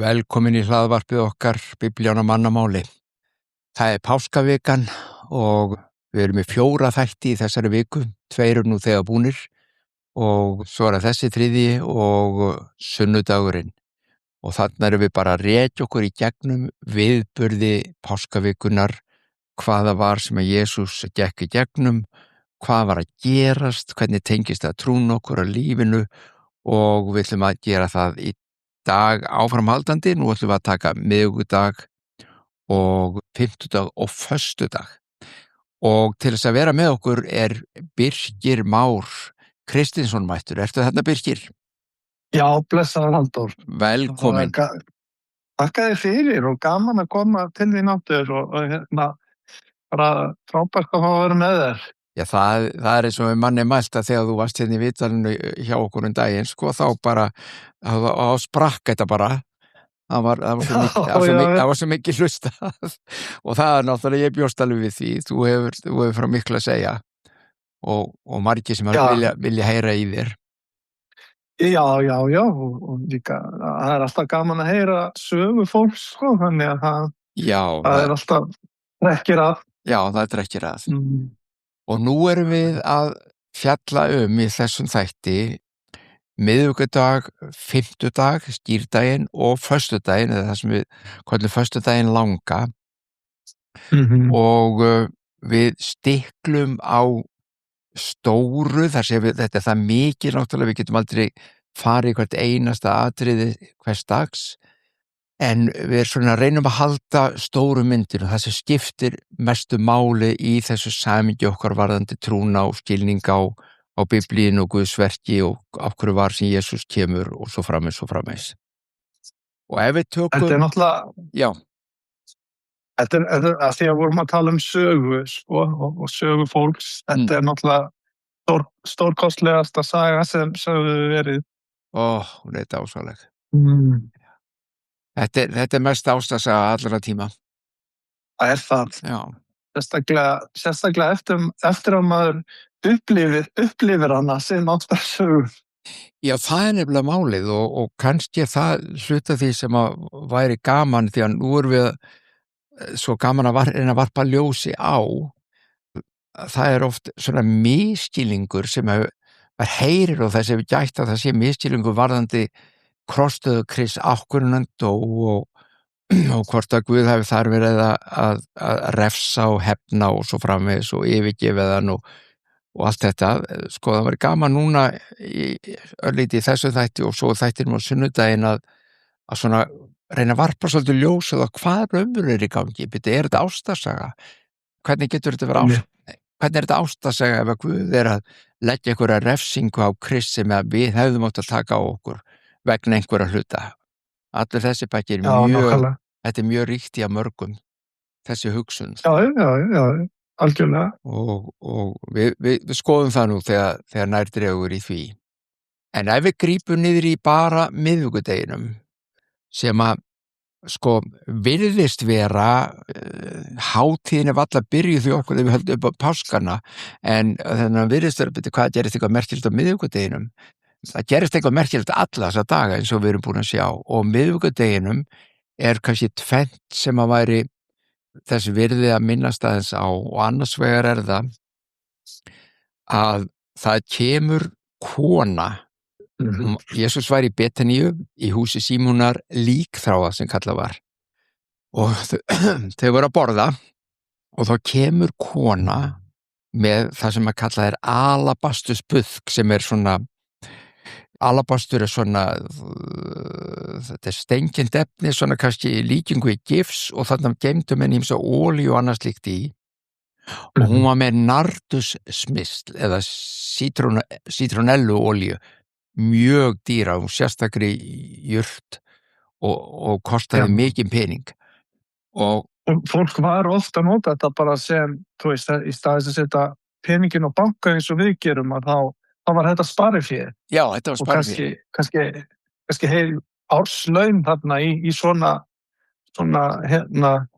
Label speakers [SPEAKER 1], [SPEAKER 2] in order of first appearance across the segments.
[SPEAKER 1] Velkomin í hlaðvarpið okkar Biblían á mannamáli. Það páskavikan og við erum í 4 þætti í þessari viku, 2 eru nú þegar búnir og svo þessi 3. og sunnudagurinn. Og þarna erum við bara að rekja okkur í gegnum viðburði páskavikunar, hvaða var sem að Jesús gekk í gegnum, hvað var að gerast, hvernig tengist það trún okkur að lífinu og við ætlum að gera það í dag áframhaldandi. Nú ætlum við að taka miðvikudag og fimmtudag og föstudag. Og til þess að vera með okkur Birgir Már Kristinsson mættur. Ertu þarna, Birgir?
[SPEAKER 2] Já, blessaður Halldór.
[SPEAKER 1] Velkomin.
[SPEAKER 2] Þakka þér fyrir og gaman að koma til þín áttur og bara frábært að fá að vera með þér.
[SPEAKER 1] Já, það eins og við manni mælt að þegar þú varst hérna í viðtalinu hjá okkur daginn, sko, þá bara á sprakk þetta bara. Það var svo mikið hlustað og það náttúrulega ég bjóst alveg við því. Þú hefur frá miklu að segja og margir sem vilja heyra í þér.
[SPEAKER 2] Já, og líka það alltaf gaman að heyra sögu fólks, sko, þannig að það alltaf trekkir að.
[SPEAKER 1] Já, það trekkir að. Og nú erum við að fjalla í þessum þætti miðvikudag, fimmtudag, skýrdaginn og föstudaginn, eða það sem við kallum föstudaginn langa. Og við stiklum á stóru, þar sem þetta það mikið náttúrulega, við getum aldrei farið í hvert einasta atriði hvers dags, en við svona reynum að halda stóru myndir og það sem skiptir mestu máli í þessu samhengi okkar varðandi trúna og skilning á Biblíinu og Guðsverki og af hverju var sem Jesús kemur og svo framvegis. Og ef við tökum...
[SPEAKER 2] Þetta náttúrulega...
[SPEAKER 1] Já.
[SPEAKER 2] Þetta að því að vorum að tala sögu, sko, og sögu fólks. Þetta náttúrulega stórkostlegasta saga sem sögðu verið.
[SPEAKER 1] Hún dásaleg. Þetta mest ástarsaga allra tíma.
[SPEAKER 2] Það það.
[SPEAKER 1] Já.
[SPEAKER 2] Sérstaklega eftir að maður upplifir hana sem ástarsögu.
[SPEAKER 1] Já, það nefnilega málið og kannski það hluta því sem að væri gaman, því að nú erum við svo gaman að reyna að varpa ljósi á. Það oft svona misskilningur sem maður heyrir og þess að við gætt að það sé misskilningur varðandi krosstöðu Krists ákvörðunan dó og hvort að Guð hafi þar verið að refsa og hefna og svo framvegis og yfirgefið hann og allt þetta. Sko, það var gaman núna örlítið í þessu þætti og svo þættinum á sunnudaginn að svona reyna að varpa svolítið ljósið á hvað raunverulega í gangi. Þetta ástarsaga? Hvernig getur þetta verið hvernig þetta ástarsaga ef að Guð að leggja einhverja refsingu á Krist sem við hefðum átt að taka á okkur vegna einhverja hluta? Allir þessi pakki þetta mjög ríkt í að mörgum, þessi hugsun.
[SPEAKER 2] Já, algjörlega.
[SPEAKER 1] Og við skoðum það nú þegar nær dregur í því. En ef við grípum niður í bara miðvikudeginum, sem að, sko, virðist vera, hátíðin varla byrjuð því okkur þegar við höldum upp á páskana, en þannig að virðist vera, hvað gerist eitthvað merkilegt á miðvikudeginum? Það gerist eitthvað merkilegt alla þessa daga eins og við erum búin að sjá og miðvikudeginum kannski tvennt sem að væri þess virði að minnast aðeins á og annars vegar það að það kemur kona. Jesús var í Betaníu í húsi Símonar líkþráa sem kallað var og þau voru að borða og þá kemur kona með það sem að kallað alabastusbuðk sem svona alabastur svona þetta steinkennt efni, svona kannski líkingu í gifs og þarna geymdu menn ýmsa olíu og annað slíkt í og hún var með nardusmysl eða sítrónellu olíu, mjög dýra og sérstakri jurt og kostaði mikið pening og
[SPEAKER 2] fólk var ofta að nota þetta bara sem, þú veist, í staðis að setja peningin á banka eins og við gerum að þá var þetta sparifé.
[SPEAKER 1] Já, þetta var sparifé.
[SPEAKER 2] Og kannski heil árslaun þarna í svona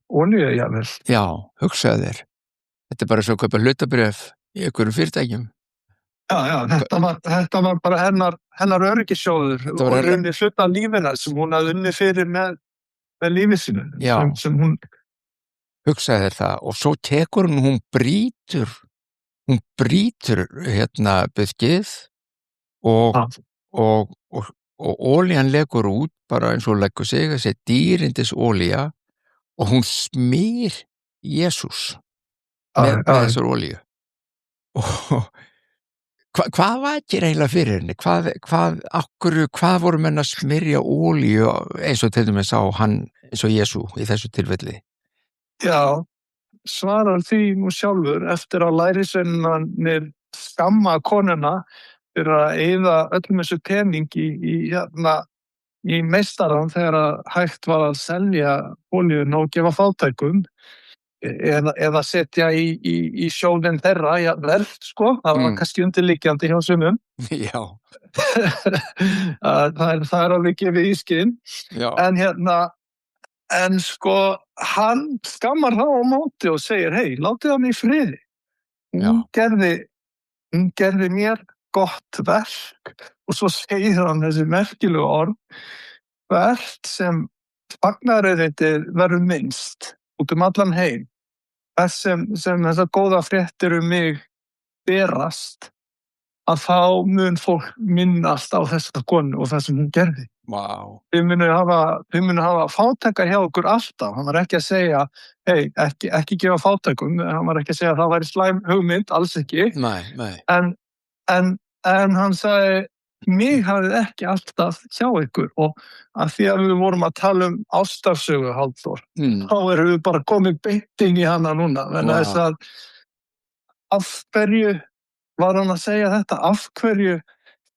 [SPEAKER 2] olíu, jável.
[SPEAKER 1] Já, hugsaðu þér. Þetta bara svo að kaupa hlutabréf í einhverjum fyrirtækjum.
[SPEAKER 2] þetta var bara hennar öryggissjóður
[SPEAKER 1] Þetta var
[SPEAKER 2] og runni hluta af lífina sem hún hafði unnið fyrir með lífi sínu
[SPEAKER 1] Já.
[SPEAKER 2] sem hún
[SPEAKER 1] hugsaði þér það og svo tekur hún brýtur byggið og olían legur út bara eins og leggur sig, þessi dýrindis olía og hún smýr Jesús með þessar olíu og hvað vakir eiginlega fyrir henni? Hvað voru menn að smyrja olíu eins og til dæmis á hann eins og Jesú í þessu tilfelli?
[SPEAKER 2] Já, svarar því nú sjálfur eftir að lærisveinarnir skamma konuna fyrir að eyða öllum þessu pening í meistarann þegar að hægt var að selja olíuna og gefa fátækum eða setja í sjóðinn þeirra, jafnvel, sko, það var kannski undirliggjandi hjá sumum.
[SPEAKER 1] Já.
[SPEAKER 2] það er alveg gefið í skinn.
[SPEAKER 1] Já.
[SPEAKER 2] En sko, hann skammar þá á móti og segir, hei, látið hann í friði. Hún gerði mér gott verk og svo segir hann þessi merkilegu orð, hvert sem fagnaðarerindið verður minnst út allan heim, þess sem þessar góða fréttir mig berast, að þá mun fólk minnast á þessa konu og það sem hún gerði.
[SPEAKER 1] Wow.
[SPEAKER 2] Þau munu hafa fátækar hjá okkur alltaf. Hann var ekki að segja, hei, ekki gefa fátækum, hann var ekki að segja að það væri slæm hugmynd, alls ekki.
[SPEAKER 1] Nei.
[SPEAKER 2] En hann sagði, mig hafið ekki alltaf hjá ykkur og að því að við vorum að tala ástarsögu, Halldór, þá erum við bara komið beint inn í hana núna. Wow. Þess að af hverju var hann að segja þetta? Af hverju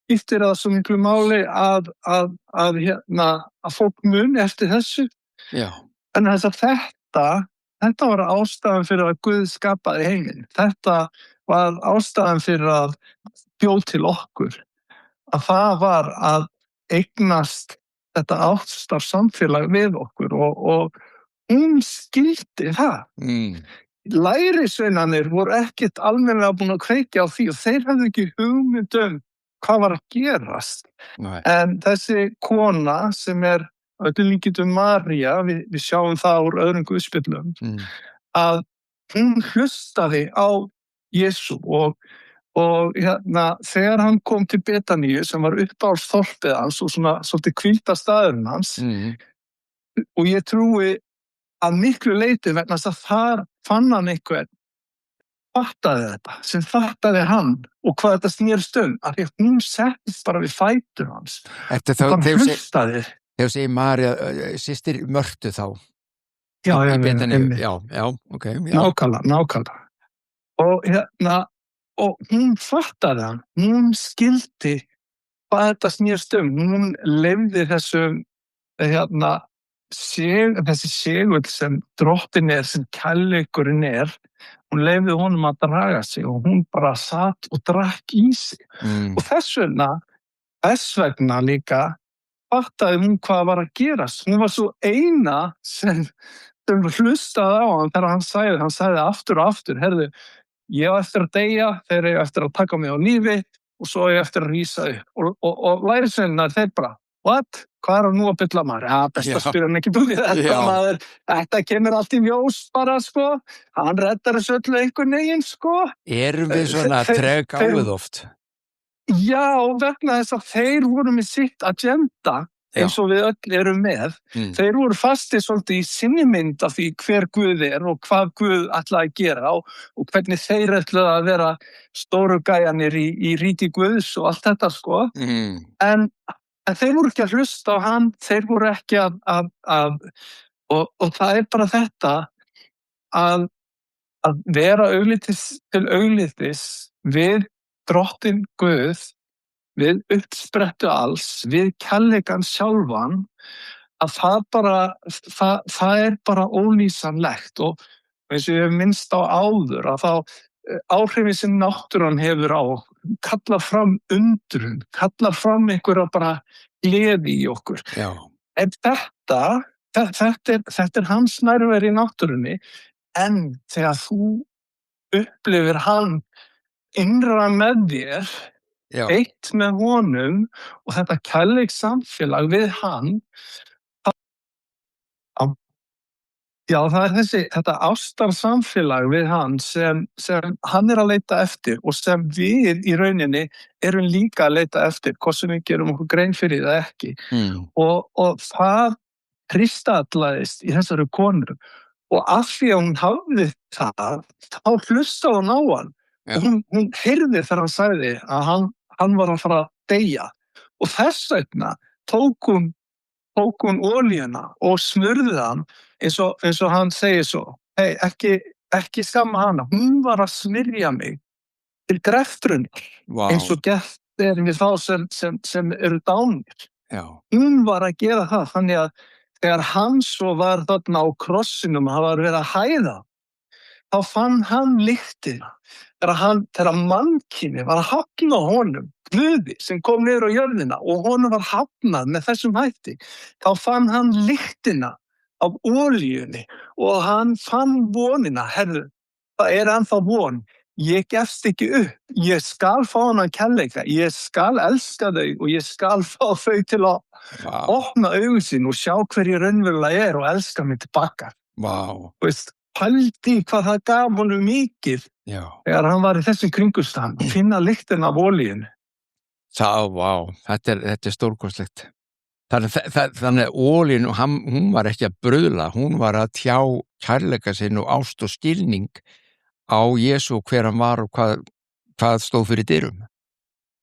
[SPEAKER 2] skiptir það svo miklu máli að fólk muni eftir þessu?
[SPEAKER 1] Já.
[SPEAKER 2] En þess að þetta var ástæðan fyrir að Guð skapaði heiminn. Þetta var ástæðan fyrir að bjóð til okkur. Að það var að eignast þetta ástarsamfélag við okkur og hún skildi það. Lærisveinarnir voru ekkert almennilega búin að kveikja á því og þeir hefðu ekki hugmynd hvað var að gerast.
[SPEAKER 1] Nei.
[SPEAKER 2] En þessi kona sem öllum líkindum María, við sjáum það úr öðrum guðspjöllum, að hún hlustaði á Jesú og þegar hann kom til Betaníu sem var uppáhaldsþorpið hans og svona svolítið hvílda staðurinn hans og ég trúi að miklu leyti vegna þess að þar fann hann einhvern fattaði þetta, sem fattaði hann og hvað þetta snerist af því að hún settist bara við fætur hans og bara hlustaði.
[SPEAKER 1] Þegar segir María, systir Mörtu þá.
[SPEAKER 2] Já,
[SPEAKER 1] ok.
[SPEAKER 2] Nákvæmlega. Og hún fattaði hann, hún skildi hvað þetta snerist hún leyfði þessi segull sem drottin sem kærleikurinn hún leyfði honum að draga sig og hún bara satt og drakk í sig. Og þess vegna líka fattaði hún hvað var að gerast. Hún var svo eina sem hlustaði á hann þegar hann sagði aftur og aftur, herðu, ég á eftir að deyja, þeir eru eftir að taka mig á lífi og svo er ég eftir að rísa upp. Og lærisveinarnir, þeir bara, what? Hvað nú að bylla maður? Ja, best að spyrja hann ekki búið þetta maður. Þetta kemur allt í ljós bara, sko. Hann reddar þessu öllu einhvern veginn, sko.
[SPEAKER 1] Erum við svona treg áið oft?
[SPEAKER 2] Já, vegna þess að þeir voru með sitt agenda eins og við öll erum með. Þeir voru fastir svolítið í sinni mynd af því hver Guð og hvað Guð ætlaði að gera og hvernig þeir ætlaði að vera stóru gæjanir í ríki Guðs og allt þetta, sko. En þeir voru ekki að hlusta á hann, þeir voru ekki og það er bara þetta að vera auglýtis til auglýtis við drottinn Guð, við uppsprettu alls, við kærleikann sjálfan, að það er bara ólýsanlegt og eins og ég hef minnst á áður að þá áhrifin sem náttúran hefur á kalla fram undrun, kalla fram einhverja bara gleði í okkur.
[SPEAKER 1] Já.
[SPEAKER 2] En þetta er hans nærvera í náttúrunni en þegar þú upplifir hann innra með þér eitt með honum og þetta kærleikssamfélag við hann. Já, það þetta ástarsamfélag við hann sem hann að leita eftir og sem við í rauninni erum líka að leita eftir, hvort sem við gerum okkur grein fyrir það ekki. Og það kristallaðist í þessari konu og af því að hún hafði það, þá hlustaði hún á hann. Og hún heyrði þegar hann sagði að hann var að fara að deyja. Og þess vegna tók hún olíuna og smurði hann eins og hann segir svo, hey, ekki skamma hana, hún var að smyrja mig til greftrunar, eins og gert við þá sem eru dánir. Hún var að gera það, þannig að þegar hann svo var þarna á krossinum, hann var verið að hæða, þá fann hann lyktina. Þegar mannkynið var að hafna honum, Guði sem kom niður á jörðina og honum var hafnað með þessum hætti, þá fann hann lyktina af olíunni og hann fann vonina, herðu, það ennþá von, ég gefst ekki upp, ég skal fá hann kærleika, ég skal elska þau og ég skal fá þau til að opna augun sín og sjá hverju raunverulega og elska mig tilbaka. Veist, pældi hvað það gaf honum mikið þegar hann var í þessum kringumstæðum að finna lyktina af olíunni.
[SPEAKER 1] Þetta er stórkostlegt. Þannig að olíun, hún var ekki að bruðla, hún var að tjá kærleika sinn og ást og skilning á Jesú, hver hann var og hvað stóð fyrir dyrum.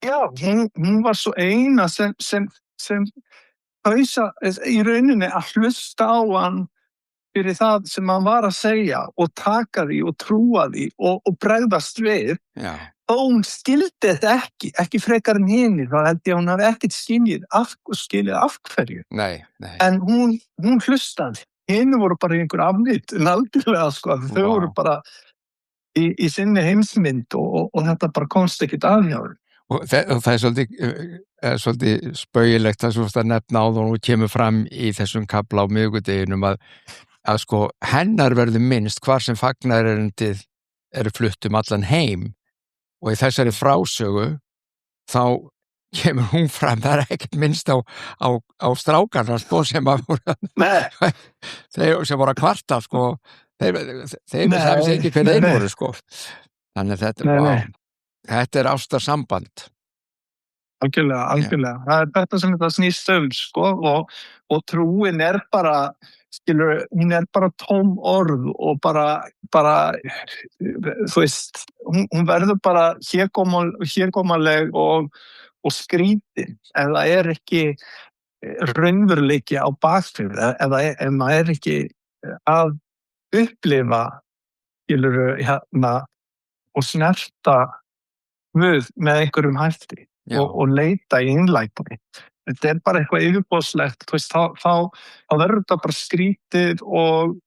[SPEAKER 2] Já, hún var svo eina sem hausa í rauninni að hlusta á hann fyrir það sem hann var að segja og taka því og trúa því og bregðast við. Þó hún skildi þetta ekki frekar en hinni, þá held ég að hún hafi ekkert skilið af hverju.
[SPEAKER 1] Nei.
[SPEAKER 2] En hún hlustaði. Hinni voru bara í einhver afnýtt, algjörlega, sko. Þau voru bara í sinni heimsmynd og þetta bara komst ekkert að hjá þeim.
[SPEAKER 1] Og það er svolítið spaugilegt að svo að nefna á þá og kemur fram í þessum kafla á miðvikudeginum að sko hennar verður minnst hvar sem fagnaðarerindið eru flutt allan heim. Og í þessari frásögu þá kemur hún fram, það er ekkert minnst á strákarna sko, sem voru að kvarta sko. Þeir vissi ekki hver þeir voru sko. Þannig að þetta er ástarsamband.
[SPEAKER 2] Algjörlega. Það er þetta sem þetta snýst sko, og trúin bara, skilur, hún bara tóm orð og bara þú veist, hún verður bara hégómaleg og skrítin ef það er ekki raunveruleiki á bakfyrir, ef maður ekki að upplifa, skilur, og snerta Guð með einhverjum hætti og leita í innlægni. Þetta bara eitthvað yfirboðslegt, þú veist, þá verður þetta bara skrítið og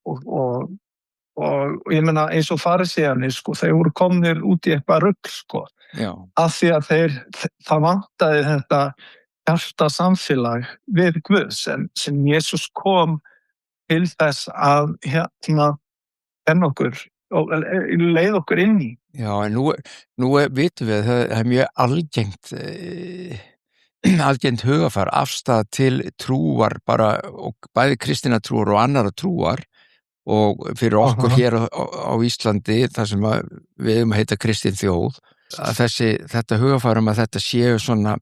[SPEAKER 2] ég meina eins og farisíarnir, sko, þeir voru komnir út í eitthvað rugl, sko, af því að það vantaði þetta hjartasamfélag við Guð sem Jesús kom til þess að kenna okkur og leið okkur inn í.
[SPEAKER 1] Já, en nú vitum við að það er mjög algengt hugafar, afstæða til trúar bara, og bæði kristinna trúar og annara trúar, og fyrir okkur hér á Íslandi, þar sem við að heita kristin þjóð, að þetta hugafar að þetta séu svona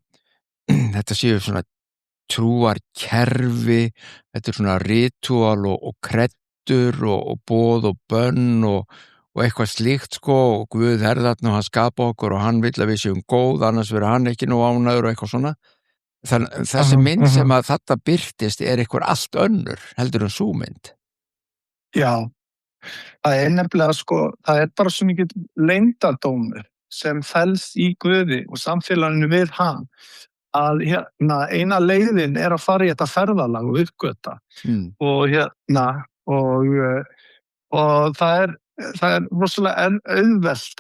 [SPEAKER 1] trúarkerfi, þetta er svona ritual og kreddur og boð og bönn og eitthvað slíkt sko, og Guð er þarna og hann skapa okkur og hann vill að við séum góð, annars verður hann ekki nú ánægður og eitthvað svona. Þessi mynd sem að þetta birtist er eitthvað allt önnur heldur en sú mynd.
[SPEAKER 2] Já, það er nefnilega sko, það er bara svo mikið leyndardómur sem felst í Guði og samfélaginu við hann, að eina leiðin er að fara í þetta ferðalag og uppgöta og það er rosalega auðvelt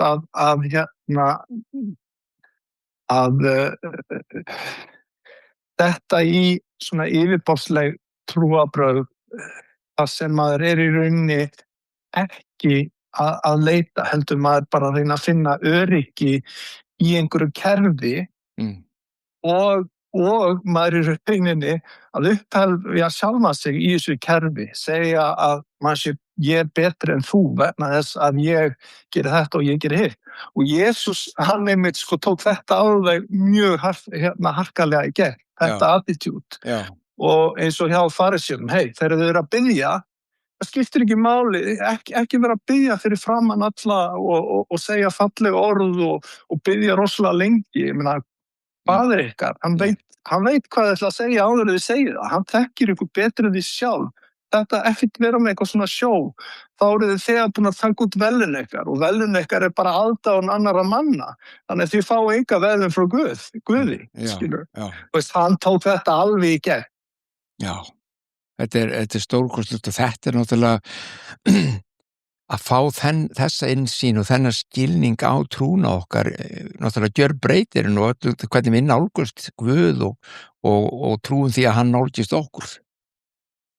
[SPEAKER 2] að þetta í svona yfirborðsleg trúarbrögð, það sem maður er í rauninni ekki að leita, heldur maður bara að reyna að finna öryggi í einhverju kerfi og maður í rauninni að upphefja sjálfa sig í þessu kerfi, segja að ég betri en þú vegna þess að ég geri þetta og ég geri hitt. Og Jesús, hann einmitt tók þetta alveg mjög harkalega í gegn, þetta attitude. Og eins og hjá farisjum, þegar þau eru að biðja, það skiptir ekki máli, ekki vera að biðja fyrir framan alla og segja falleg orð og biðja rosalega lengi. Ég meina, faðir ykkar, hann veit hvað þið ætla að segja áður en þið segja það. Hann þekkir ykkur betur en þið sjálf. Þetta ekkert vera með eitthvað svona sjó. Þá eru þið þegar búin að taka út velun ykkar og velun ykkar bara aðdáun annarra manna. Þannig að þið fá enga velun frá Guði, skilur. Hann tók þetta alveg í gegn.
[SPEAKER 1] Já, þetta er stórkostlegt og þetta náttúrulega að fá þessa innsýn og þennan skilning á trúna okkar náttúrulega gjörbreytir og öllu hvernig við nálgumst Guð og trúum því að hann nálgist okkur.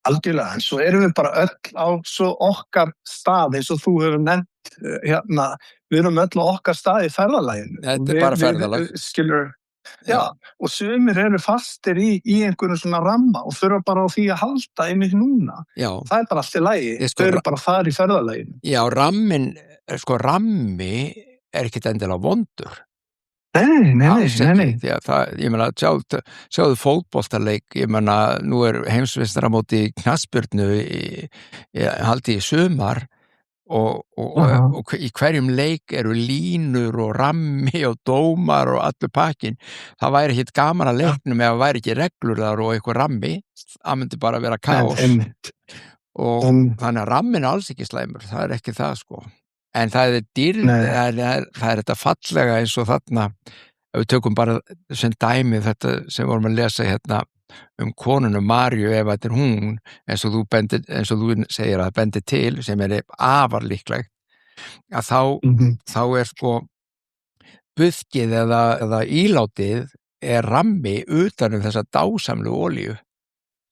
[SPEAKER 2] Algjörlega, en svo erum við bara öll á svo okkar stað eins og þú hefur nefnt við erum öll á okkar stað í ferðalaginu.
[SPEAKER 1] Þetta bara ferðalag.
[SPEAKER 2] Skilur. Já, og sumir eru fastir í einhverjum svona ramma og þurfa bara á því að halda einmitt núna. Já. Það bara allt í lagi, þau eru bara þar í ferðalaginu.
[SPEAKER 1] Já, rammi er ekkert endilega vondur.
[SPEAKER 2] Nei.
[SPEAKER 1] Því að ég meina, sjáðu fótboltaleik, ég meina, nú er heimsmeistaramóti í knattspyrnu haldið í sumar og í hverjum leik eru línur og rammi og dómar og allur pakkin. Það væri ekkert gaman að leiknum ef það væri ekki reglur þar og eitthvað rammi. Það myndi bara vera kaos. Og þannig að rammin er alls ekki slæmur, það er ekki það sko. En það er dýrð, það er þetta fallega eins og þarna, ef við tökum bara sem dæmi þetta sem vorum að lesa hérna konunu Maríu, ef þetta er hún, eins og þú segir að bendi til, sem er afar líklegt, að þá er sko buðkið eða ílátið er rammi utan þessa dásamlu olíu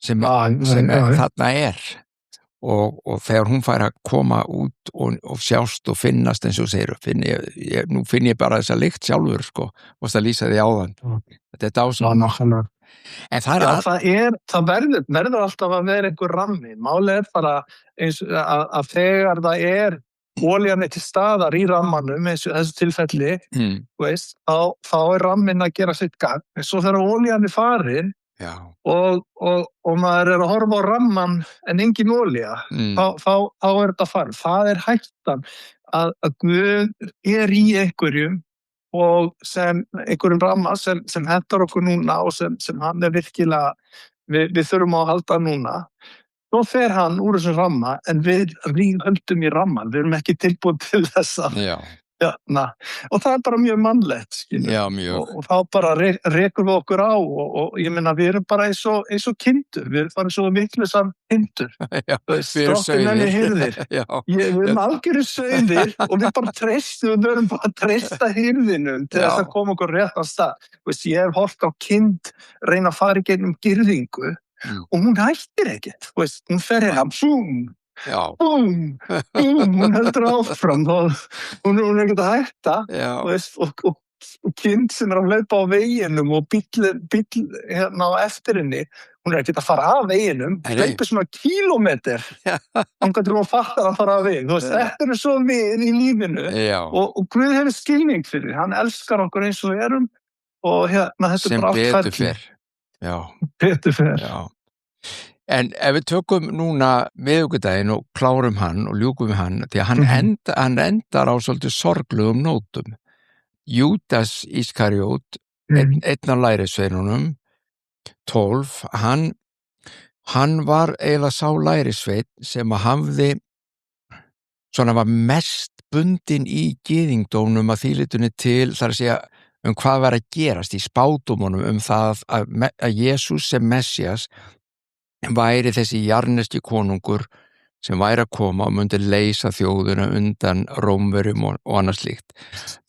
[SPEAKER 1] sem þarna er. Og þegar hún fær að koma út og sjást og finnast eins og segir, nú finn ég bara þessa lykt sjálfur sko, og það lýsa því áðan. Þetta er dásamlega. En
[SPEAKER 2] það verður alltaf að vera einhver rammi. Málið er bara eins að þegar það er olían til staðar í rammanum, eins og þessu tilfelli, þá er rammin að gera sitt gagn. En svo þegar olían er farin, og maður er að horfa á ramman en engin olía, þá er þetta farið. Það er hættan að Guð er í einhverjum og sem einhverjum ramma sem hentar okkur núna og sem hann er virkilega, við þurfum að halda núna. Svo fer hann úr þessum ramma en við höldum í ramman, við erum ekki tilbúin til þess að og það er bara mjög mannlegt, og þá bara rekum við okkur á og ég meina við erum bara eins og kindur, við erum bara svo miklusar kindur, stróttinenni hirðir, við erum algjörir sauðir og við bara við erum bara að treysta hirðinum til þess að koma okkur rétt á stað. Ég hef horft á kind reyna að fara í gegnum girðingu og hún hættir ekkert, hún fer hún heldur áfram hún er ekkert að hætta og kind sem er að hlaupa á veginum og bíll á eftir henni, hún er ekkert að fara af veginum, hlaupa svona kílómeter þangað til hún fattar að fara af veginn. Þetta er svo við í lífinu og Guð hefur skilning fyrir, hann elskar okkur eins og við erum og þetta er bara allt ferli. Betur fer.
[SPEAKER 1] En ef við tökum núna miðvikudaginn og klárum hann og ljúkum við hann, því að hann endar á svolítið sorglegum nótum. Júdas Ískariót, einn af lærisveinunum, 12, hann var eiginlega sá lærisveinn sem að hafði var mest bundinn í gyðingdómnum að þýlitunni til, þar að segja, hvað var að gerast í spádómunum það að Jesús sem Messias væri þessi jarneski konungur sem væri að koma og myndi leysa þjóðuna undan Rómverjum og annað slíkt.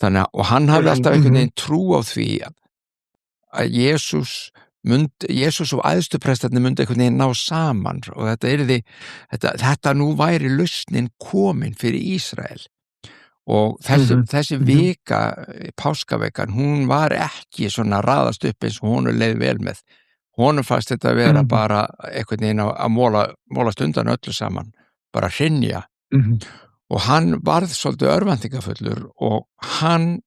[SPEAKER 1] Og hann hafði alltaf einhvern veginn trú á því að Jesús og æðstuprestarnir myndi einhvern veginn ná saman og þetta nú væri lausnin komin fyrir Ísrael. og þessi vika, páskavekan, hún var ekki svona raðast upp eins og honum leið vel með. Honum fannst þetta að vera bara einhvern veginn að mólast undan öllu saman, bara hrynja. Og hann varð svolítið örvæntingafullur og hann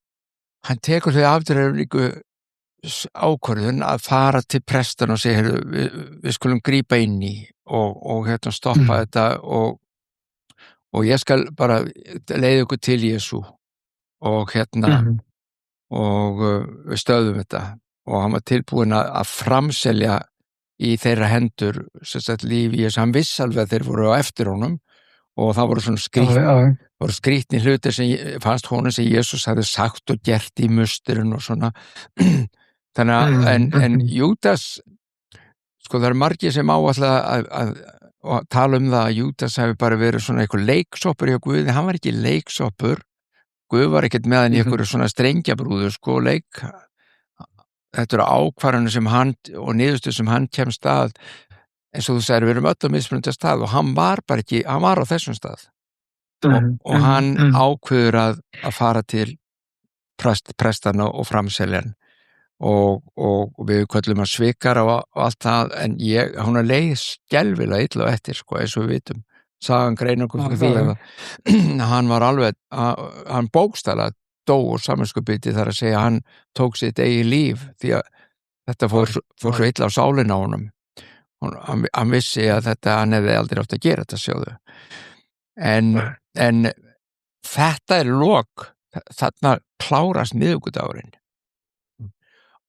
[SPEAKER 1] tekur þau afdrifaríku ákvörðun að fara til prestan og segja, við skulum grípa inn í og stoppa þetta og ég skal bara leiða ykkur til Jesú og og við stöðum þetta, og hann var tilbúinn að framselja í þeirra hendur líf í Jesú. Hann viss alveg að þeir voru á eftir honum og það voru svona skrýtni hlutir sem fannst honum sem Jesús hafði sagt og gert í musturinn og svona. Þannig að en Júdas, sko, það eru margir sem áætla að tala það að Júdas hafi bara verið svona eitthvað leiksoppur hjá Guði. Hann var ekki leiksoppur. Guð var ekkert með hann í einhverju svona strengjabrúðu, sko, leik. Þetta eru ákvarðanir sem hann og niðurstöð sem hann kemst að, eins og þú sagðir, við erum öll á mismunandi stað og hann var bara ekki, hann var á þessum stað og hann ákveður að fara til prestana og framseljan og við köllum að svikar og allt það, en hún leið skelfilega illa eftir, sko, eins og við vitum. Sagan greina okkur fyrir því að hann var alveg, hann bókstaflega dó úr samviskubiti, þar að segja hann tók sitt eigið líf því að þetta fór svo illa á sálina á honum. Hann vissi að hann hefði aldrei átt að gera þetta, sjáðu. En þetta lok, þarna klárast miðvikudagurinn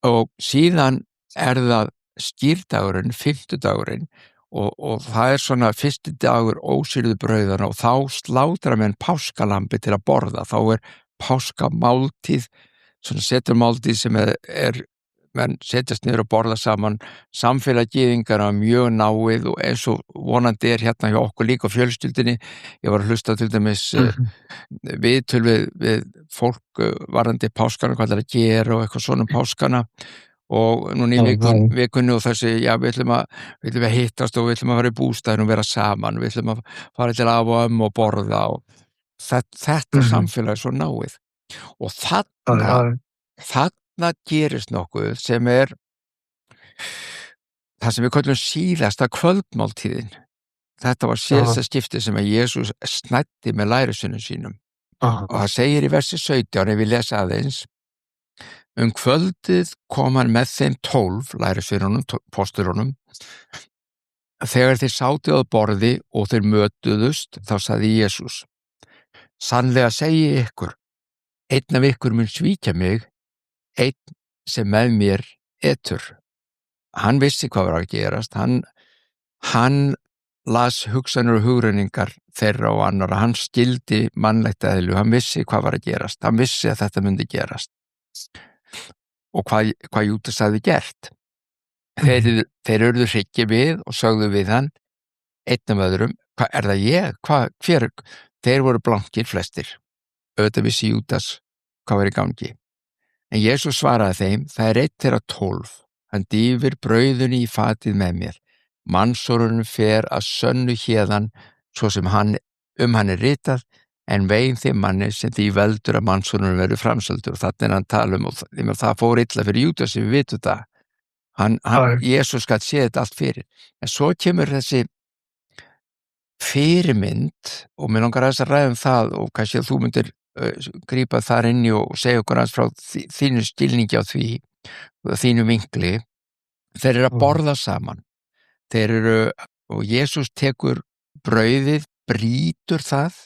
[SPEAKER 1] og síðan það skýrdagurinn, fimmtudagurinn, og það svona fyrsti dagur ósýrðu brauðana og þá slátra menn páskalambi til að borða. Þá páskamáltíð, svona seturmáltíð sem menn setjast niður og borða saman. Samfélag gyðinganna mjög náið og eins og vonandi hérna hjá okkur líka á fjölskyldunni. Ég var að hlusta til dæmis viðtöl við fólk varðandi páskana, hvað það að gera og eitthvað svona páskana. Og núna í vikunni og þessi, við ætlum að hittast og við ætlum að fara í bústaðinn og vera saman, við ætlum að fara til af og og borða og þetta samfélag svo náið. Og þarna gerist nokkuð sem það sem við köllum síðasta kvöldmáltíðin. Þetta var síðasta skipti sem að Jesús snæddi með lærisveinum sínum. Og það segir í versi 17, ef við lesa aðeins: kvöldið kom hann með þeim 12 lærisveinunum, postulunum. Þegar þeir sátu á borði og þeir mötuðust, þá sagði Jesús: sannlega segi ykkur, einn af ykkur mun svíkja mig, einn sem með mér etur. Hann vissi hvað var að gerast, hann las hugsanir og hugrenningar þeirra og annara, hann skildi mannlegt eðlu, hann vissi hvað var að gerast, hann vissi að þetta myndi gerast. Og hvað Júdas hafði gert. Þeir urðu hryggi við og sögðu við hann, einn af öðrum: hvað er það ég? Hver? Þeir voru blankir flestir. Auðvitað vissi Júdas hvað var í gangi. En Jesús svaraði þeim: það er einn þeirra 12. Hann dýfir brauðinu í fatið með mér. Mannssonurinn fer að sönnu héðan, svo sem hann er ritað, en veginn þeim manni sem því veldur að mannssonurinn verður framseldur. Og þannig hann tala og það fór illa fyrir Júdas, sem við vitum það. Jesús gat séð þetta allt fyrir. En svo kemur þessi fyrirmynd, og mér langar að ræða það, og kannski að þú myndir grípa þar inn í og segja okkur aðeins frá þínu skilningi á því, þínu vinkli. Þeir eru að borða saman. Og Jesús tekur brauðið, brýtur það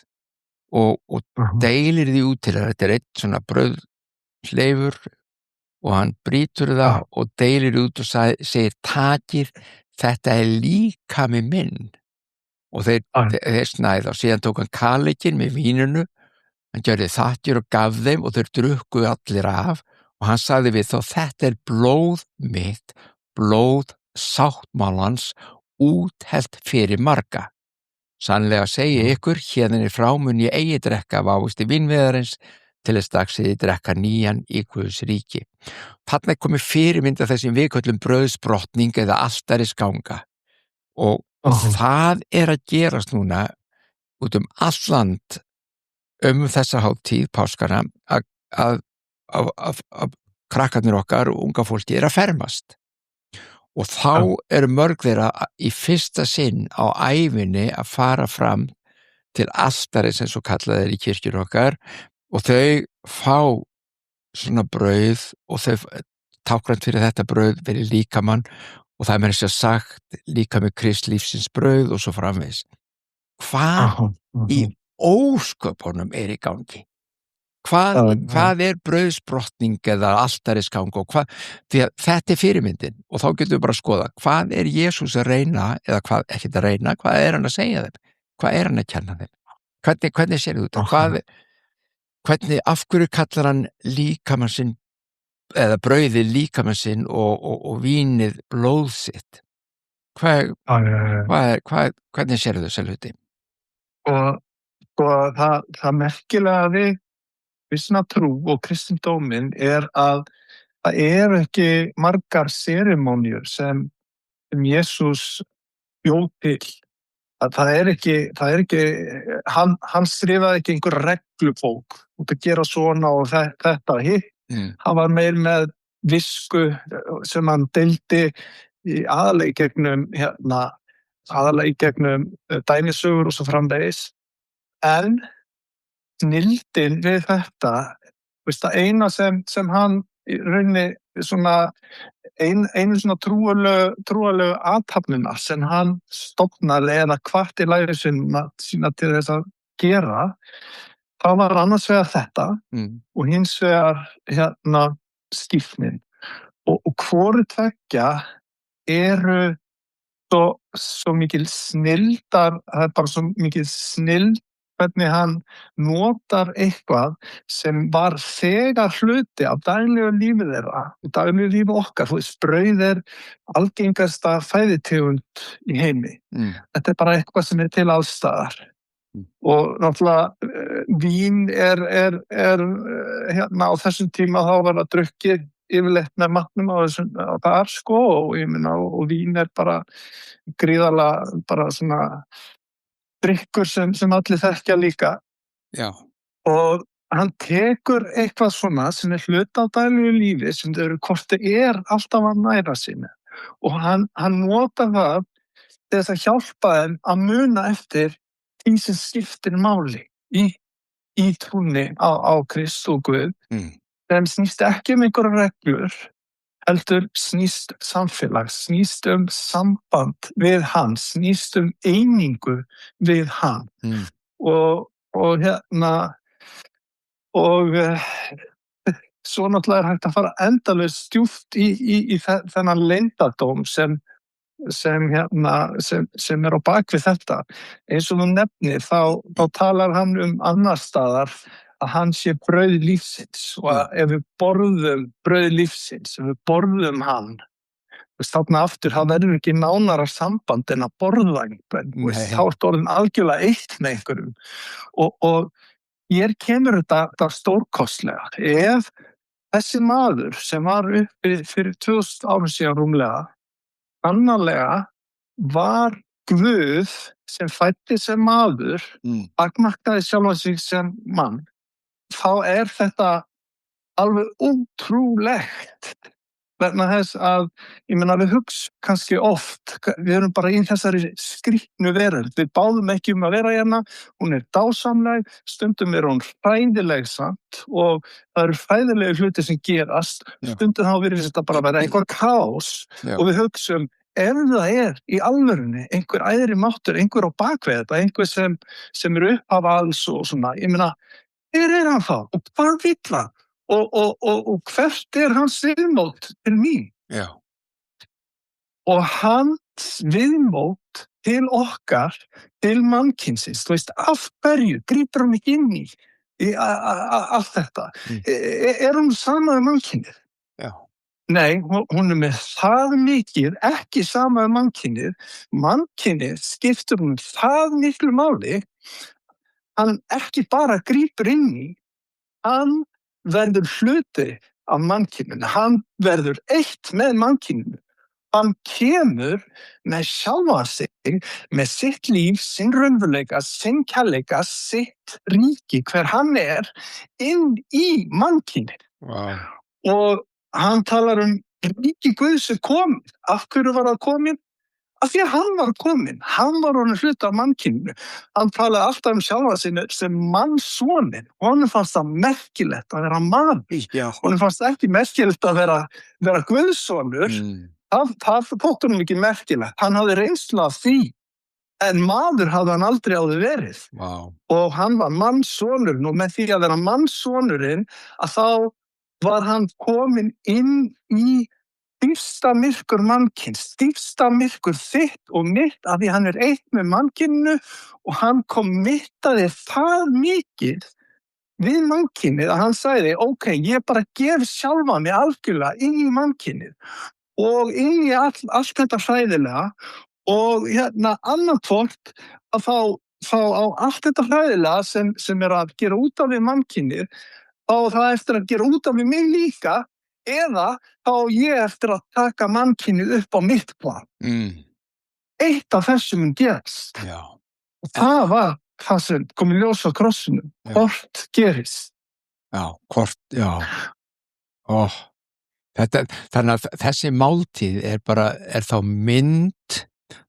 [SPEAKER 1] og deilir því út til það. Þetta er einn svona brauðhleifur og hann brýtur það og deilir út og segir: takið, þetta er líkami minn. Og þeir snæða, og síðan tók hann kalikinn með víninu, hann gjörði þakkir og gaf þeim og þeir drukkuðu allir af, og hann sagði við þá: þetta er blóð mitt, blóð sáttmálans, úthellt fyrir marga. Sannlega segi ykkur, hérðan frá mun ég eigi drekka af ávisti vínviðarins, til þess dags ég drekka nýjan í Guðs ríki. Þarna komið fyrirmynda þessum við köllum brauðsbrotning eða altarisganga. Og það að gerast núna út all land, þessa hátíð, páskana, að krakkarnir okkar og unga fólki að fermast. Og þá eru mörg þeirra í fyrsta sinn á ævinni að fara fram til altaris eins og kallað í kirkjur okkar og þau fá svona brauð og þau táknrænt fyrir þetta brauð verið líkamann og það meira sér sagt líkami Krists lífsins brauð og svo framvegis. Hvað í ósköpunum í gangi? Hvað brauðsbrotning eða altarisgang og því að þetta fyrirmyndin og þá getum við bara að skoða hvað Jesús að reyna eða hvað ekkert að reyna, hvað hann að segja þeim, hvað hann að kenna þeim, hvernig sér þetta, hvernig af hverju kallar hann líkamann sinn eða brauðið líkamann sinn og vínið blóð sitt, hvernig sér þetta selvhuti?
[SPEAKER 2] Og það merkilega við kristna trú og kristindóminn að það ekki margar serimóníur sem Jesús bjó til. Að það ekki, hann skrifaði ekki einhver reglubók út að gera svona og þetta og hitt. Hann var meir með visku sem hann deildi aðalega í gegnum dæmisögur og svo framvegis. En snilldin við þetta, það eina sem hann í rauninni einu svona trúarlegu athafnina sem hann stofnaði eða hvatti læri sína til þess að gera, það var annars vegar þetta og hins vegar skírnin. Og hvoru tveggja eru svo mikil snilldar, það bara svo mikil snild hvernig hann notar eitthvað sem var þegar hluti af daglegu lífi þeirra, daglegu lífi okkar. Brauð algengasta fæðutegund í heimi. Þetta bara eitthvað sem til alls staðar. Og náttúrulega vín á þessum tíma þá var það drukkið yfirleitt með matnum á þar og ég meina og vín bara gríðarlega bara svona drykkur sem allir þekkja líka.
[SPEAKER 1] Já.
[SPEAKER 2] Og hann tekur eitthvað svona sem hluta á daglegu lífi sem þau hvort þau alltaf að næra sínu. Og hann notar það til þess að hjálpa þeim að muna eftir því sem skiptir máli í trúnni á Krist og Guð. Þeim snýst ekki einhverjar reglur, heldur snýst samfélag, snýst samband við hann, snýst einingu við hann. Og svo náttúrulega hægt að fara endalaust djúpt í þennan leyndardóm sem á bak við þetta. Eins og þú nefnir, þá talar hann annars staðar að hann sé brauð lífsins og að ef við borðum brauð lífsins, ef við borðum hann, þarna aftur, það verður ekki nánara samband en að borða einhvern, þá orðin algjörlega eitt með einhverjum. Og hér kemur þetta stórkostlega. Ef þessi maður sem var uppi fyrir 2000 árum síðan rúmlega, annarlega var Guð sem fæddi sem maður, takmarkaði sjálfan sig sem mann, þá þetta alveg ótrúlegt. Vegna þess að, ég meina, við hugsum kannski oft, við erum bara í þessari skrýtnu veröld, við báðum ekki að vera hérna, hún dásamleg, stundum hún hræðileg samt og það eru hræðilegu hluti sem gerast, stundum þá virðist þetta bara vera einhver kaos og við hugsum, ef það í alvörunni einhver æðri máttur, einhver á bakvið þetta, einhver sem upphaf alls og svona, ég meina, hver hann þá? Og hvað vill hann? Og hvert hans viðmót til mín?
[SPEAKER 1] Já.
[SPEAKER 2] Og hans viðmót til okkar, til mannkynsins, þú veist, af hverju grípur hann ekki inn í allt þetta? Hún sama mannkynið?
[SPEAKER 1] Já.
[SPEAKER 2] Nei, hún með það mikið, ekki sama mannkynið. Mannkynið skiptir hún það miklu máli, hann ekki bara grípur inn í, hann verður hluti af mannkyninu, hann verður eitt með mannkyninu hann kemur með sjálfan sig, með sitt líf, sinn raunveruleika, sinn kærleika, sitt ríki, hver hann inn í mannkynið.
[SPEAKER 1] Wow.
[SPEAKER 2] Og hann talar ríki Guðs komin. Af hverju var það komin? Af því að hann var komin. Hann var honum hluti af mannkyninu. Hann talaði alltaf sjálfa sinni sem mannssonin. Honum fannst það merkilegt að vera mann. Honum fannst ekki merkilegt að vera Guðssonur. Það þótti honum ekki merkilegt. Hann hafði reynslu af því. En maður hafði hann aldrei áður verið.
[SPEAKER 1] Wow.
[SPEAKER 2] Og hann var mannssonurinn, og með því að vera mannssonurinn, að þá var hann komin inn í dýpsta myrkur mannkyns, dýpsta myrkur þitt og mitt, af því hann eitt með mannkyninu, og hann mittaði það mikið við mannkynið að hann sagði, ok, ég bara gef sjálfa mig algjörlega inn í mannkynið og inn í allt þetta hræðilega, og annarkvort að þá á allt þetta hræðilega sem að gera út af við mannkynið, og það eftir að gera út af við mig líka, eða þá ég eftir að taka mannkynið upp á mitt plan. Eitt af þessum gerst.
[SPEAKER 1] Já.
[SPEAKER 2] Og það var það sem kom í ljós á krossinum. Hvort gerist.
[SPEAKER 1] Já, hvort, já. Þannig að þessi máltíð er þá mynd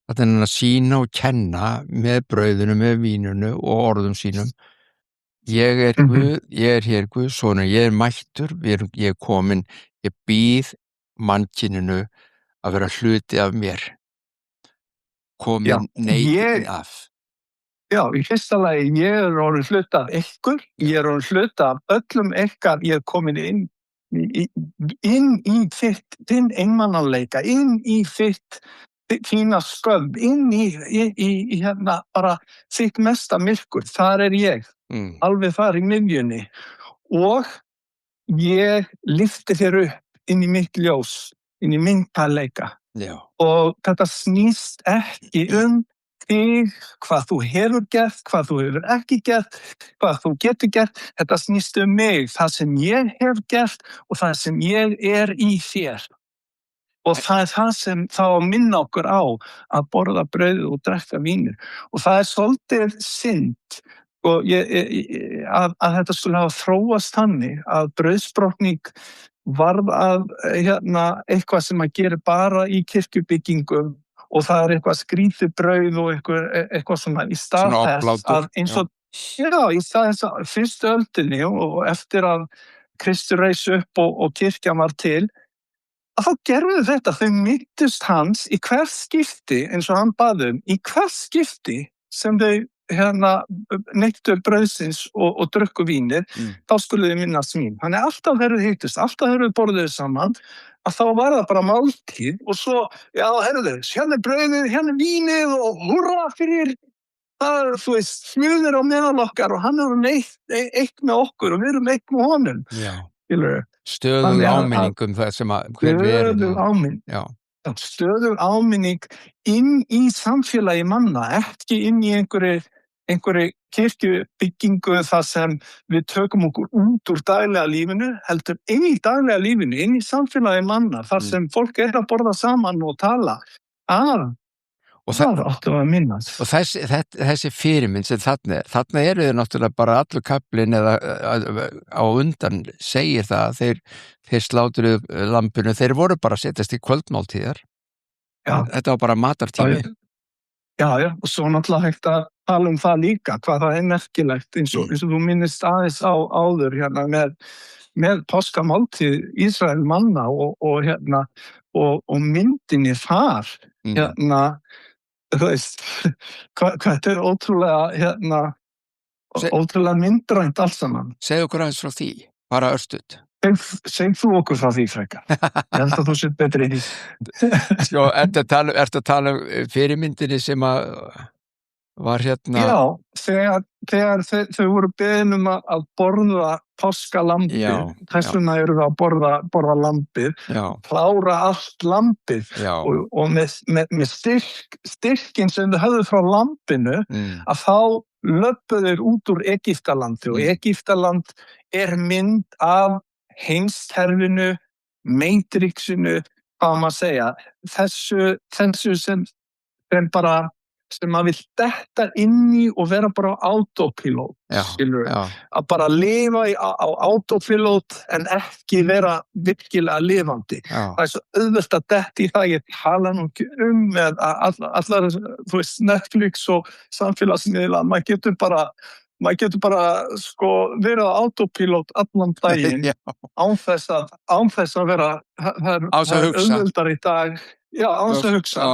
[SPEAKER 1] að sýna og kenna með brauðinu, með vínunu og orðum sínum. Ég Guð, ég hér Guð, sonur, ég mættur, ég komin, ég býð mannkyninu að vera hluti af mér. Komin neitinn af.
[SPEAKER 2] Já, í fyrsta lagi, ég orðin hluti af ykkur, ég orðin hluti af öllum ykkar, ég komin inn í þinn einmannaleika, inn í þína skömm, inn í bara þitt mesta myrkur, þar ég. Alveg þar í miðjunni, og ég lyfti þér upp inn í mitt ljós, inn í minn kærleika. Og þetta snýst ekki þig, hvað þú hefur gert, hvað þú hefur ekki gert, hvað þú getur gert. Þetta snýst mig, það sem ég hef gert og það sem ég í þér. Og það það sem þá minna okkur á að borða brauðið og drekka vínið. Og það svolítið synd, og að þetta skulle hafa þróast þannig að brauðsbrotning varð að eitthvað sem að gera bara í kirkjubyggingum, og það eitthvað skrítið brauð og eitthvað svona í stað þess að eins og í stað þess að fyrstu öldinni og eftir að Kristur reis upp og kirkjan var til, að þá gerðu þetta, þau minntust hans í hvert skipti, eins og hann bað í hvert skipti sem þau neyktu brauðsins og drukku vínið, þá skulle þau minnast mín. Þannig alltaf þegar þau hittust, alltaf þegar þau borðuðu saman, að þá var það bara máltíð, og svo, já, herðu, hérna brauðið, hérna vínið, og hurra fyrir það, þú veist, smuður á meðal okkar, og hann eitt með okkur, og við erum eitt með honum.
[SPEAKER 1] Já.
[SPEAKER 2] Skilurðu?
[SPEAKER 1] Stöðug áminning það sem hver verið.
[SPEAKER 2] Stöðug áminning.
[SPEAKER 1] Já.
[SPEAKER 2] Stöðug áminning inn í samfélagi manna, ekki inn í einhverju kirkjubyggingu þar sem við tökum okkur út úr daglega lífinu, heldur inn í daglega lífinu, inn í samfélagi manna, þar sem fólk að borða saman og tala. Það áttu að minnast.
[SPEAKER 1] Og þessi fyrirmynd sem þarna eru þau náttúrulega bara allur kaflinn eða á undan segir það að þeir slátruðu lambinu, þeir voru bara að setjast í kvöldmáltíðar. Já. Þetta var bara matartími.
[SPEAKER 2] Já, og svo náttúrulega hægt að tala það líka, hvað það merkilegt, eins og þú minnist aðeins áður með páskamáltíð Ísrael manna og myndinni þar, þú veist, hvað ótrúlega, ótrúlega myndrænt allt saman.
[SPEAKER 1] Segðu okkur aðeins frá því, bara örstuð.
[SPEAKER 2] Segð þú okkur frá því, frekar. Ég held að þú sér betri í því.
[SPEAKER 1] Sko, ertu að tala fyrirmyndinni sem að var
[SPEAKER 2] Já, þegar þau voru beðin að borða páskalambið, þess vegna eru við að borða lambið, klára allt lambið og með styrkin sem þau höfðu frá lambinu, að þá löbbuðu þeir út úr Egyptalandi, og Egyptaland mynd af heimskerfinu, Matrixinu, hvað maður að segja, þessu sem bara, sem maður vill detta inn í og vera bara á autopilot, skilur við, að bara lifa á autopilot en ekki vera virkilega lifandi. Það svo auðvelt að detta í það, ég tala nú ekki með allar, þú veist, Netflix og samfélagsmiðla, maður getur bara sko verið á autopilot allan daginn án þess að vera, það er auðveldar í dag, án þess að hugsa.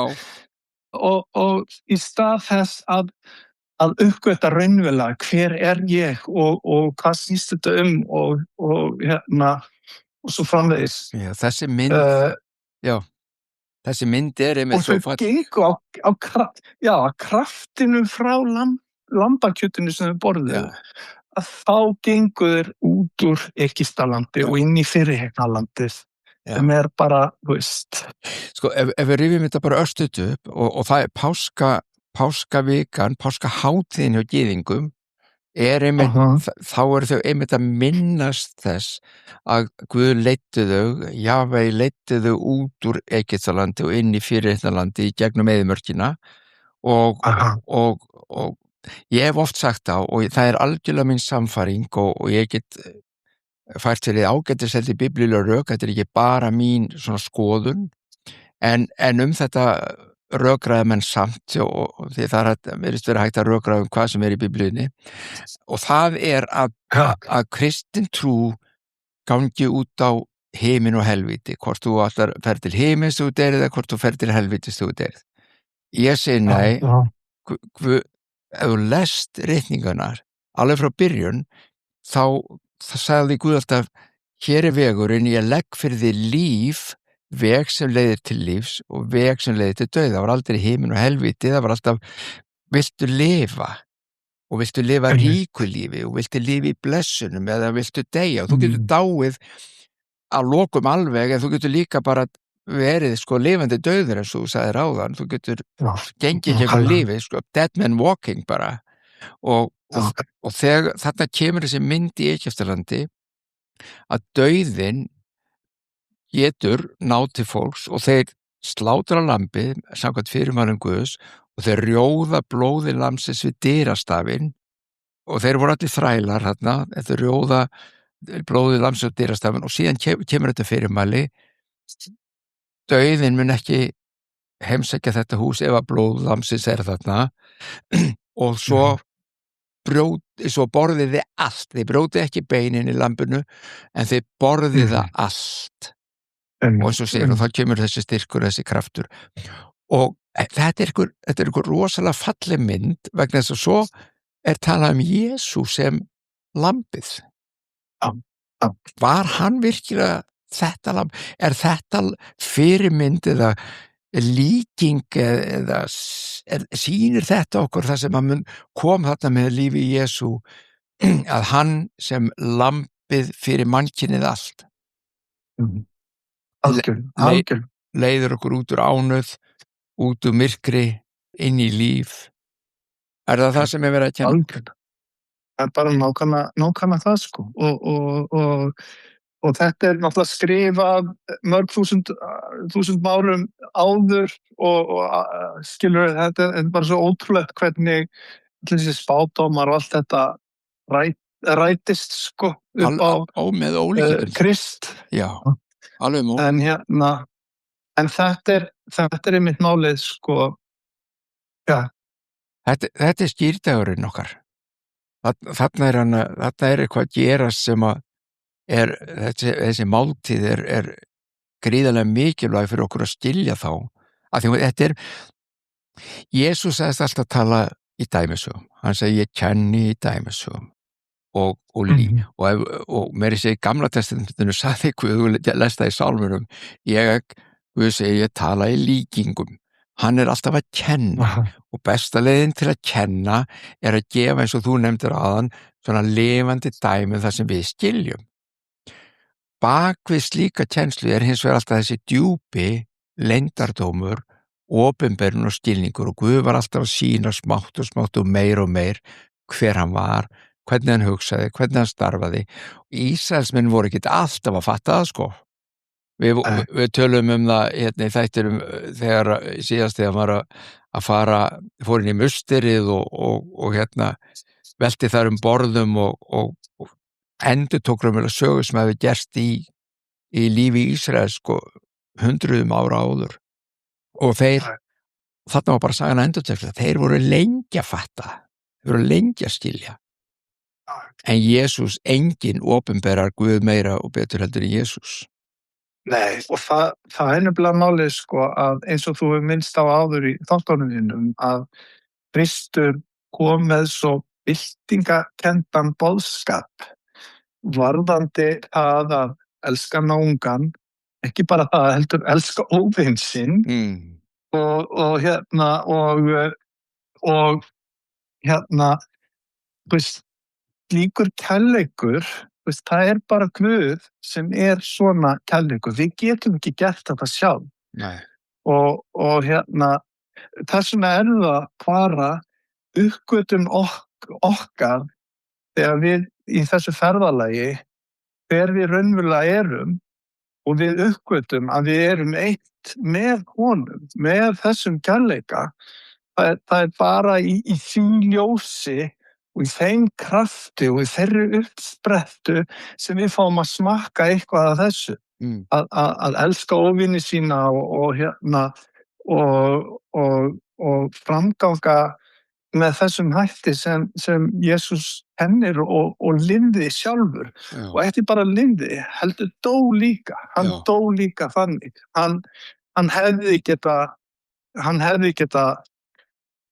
[SPEAKER 2] Og í stað þess að uppgöta raunverulega hver er ég og hvað snýst þetta og svo framvegis.
[SPEAKER 1] Þessi mynd þessi mynd einmitt svo
[SPEAKER 2] fatt. Og þau gengu á kraftinu frá lambakjötinu sem þau borðuðu, að þá gengu þeir út úr Egyptalandi og inn í fyrirhegnalandið. Sem bara, þú veist.
[SPEAKER 1] Sko, ef við rifjum þetta bara örstutt upp og það er páskavikan, páskahátíðin hjá gyðingum, einmitt, þá eru þau einmitt að minnast þess að Guð leiddi þau, Jahve leiddi þau út úr Egyptalandi og inn í fyrirhegnalandið í gegnum eyðimörkina og ég hef oft sagt það og það er algjörlega mín sannfæring og ég get fært fyrir ágætisseldi biblíulega rök, þetta er ekki bara mín svona skoðun, en þetta rökræða menn samt og því það virðist vera hægt að rökræða hvað sem í biblíunni og það er að kristin trú gangi út á himin og helvíti, hvort þú allar fer til himins þú deyrið eða hvort þú fer til helvítis þú deyrið. Ég segi nei, ef þú lest ritningarnar alveg frá byrjun, þá sagði Guð alltaf, hér er vegurinn, ég legg fyrir þig líf, veg sem leiðir til lífs og veg sem leiðir til dauða. Það var aldrei himin og helvíti, það var alltaf, viltu lifa og viltu lifa ríku lífi og viltu lifa í blessunum eða viltu deyja og þú getur dáið að lokum alveg en þú getur líka bara verið sko lifandi dauður eins og þú sagðir áðan, þú getur gengið gegnum lífi, sko, dead man walking bara og þegar þarna kemur þessi mynd í Egyptalandi að dauðinn getur náð til fólks og þeir slátra lambið samkvæmt fyrirmælum Guðs og þeir rjóða blóði lambsins við dyrastafinn og þeir voru allir þrælar þarna, þeir rjóða blóði lambsins við dyrastafinn og síðan kemur þetta fyrirmæli, dauðinn mun ekki heimsækja þetta hús ef að blóð lambsins þarna og svo borðið þið allt, þið brjótið ekki beinin í lambinu en þið borðið það allt og eins og segir og þá kemur þessi styrkur, þessi kraftur og þetta er einhver rosalega falleg mynd vegna þess að svo er talað Jesú sem lambið. Var hann virkilega þetta lamb? Er þetta fyrirmynd eða líking eða sýnir þetta okkur það sem að kom þarna með lífi í Jesú að hann sem lambið fyrir mannkynið allt leiður okkur út úr ánauð, út úr myrkri inn í líf. Er það sem verið að kenna?
[SPEAKER 2] Það er bara nákvæmlega það sko og þetta náttúrulega skrifað mörg þúsund árum áður og skilur þetta er bara svo ótrúlegt hvernig þessi spádómar og allt þetta rætist sko upp á
[SPEAKER 1] með ólíkindum
[SPEAKER 2] Krist.
[SPEAKER 1] Já, alveg mót.
[SPEAKER 2] En þetta er einmitt málið sko.
[SPEAKER 1] Þetta er skýrdagurinn okkar. Þarna er eitthvað að gerast sem að þessi máltíð er gríðarlega mikilvæg fyrir okkur að skilja þá. Af því þetta er, Jesús sagðist alltaf að tala í dæmisögum. Hann segi ég kenni í dæmisögum og meiri segi Gamla testamentinu sagði Guð, lesta í sálmurum, Guð segi ég tala í líkingum. Hann er alltaf að kenna og besta leiðin til að kenna er að gefa eins og þú nefndir áðan svona lifandi dæmi þar sem við skiljum. Bak við slíka kennslu er hins vegar alltaf þessi djúpi leyndardómur, opinberun og skilningur og Guð var alltaf að sýna smátt og meir hver hann var, hvernig hann hugsaði, hvernig hann starfaði. Ísraelsmenn voru ekki alltaf að fatta það sko. Við tölum það hérna í þættinum þegar síðast þegar maður að fór inn í musterið og hérna velti þar borðum og endurtók sögur sem hefði gerst í lífi Ísraels sko hundruðum ára áður og þarna var bara sagan að endurtekla, þeir voru lengi að fatta, þeir voru lengi að skilja en Jesús enginn opinberar Guð meira og betur heldur en Jesús.
[SPEAKER 2] Nei, og það nefnilega málið sko að eins og þú hefur minnst á áður í þáttunum þínum að Kristur kom með svo byltingakenndan boðskap varðandi að elska náungan, ekki bara það heldur elska óvin sinn og slíkur kærleikur, það bara Guð sem svona kærleikur. Við getum ekki gert þetta sjálf.
[SPEAKER 1] Nei.
[SPEAKER 2] Og þess vegna það bara uppgötvun okkar þegar við í þessu ferðalagi þegar við raunverulega erum og við uppgötvum að við erum eitt með honum, með þessum kærleika. Það bara í því ljósi og í þeim krafti og í þeirri uppsprettu sem við fáum að smakka eitthvað af þessu. Að elska óvini sína og framganga með þessum hætti sem Jesús kennir og lifði sjálfur. Já. Og ekki bara lifði, heldur dó líka. Hann dó líka þannig. Hann hefði geta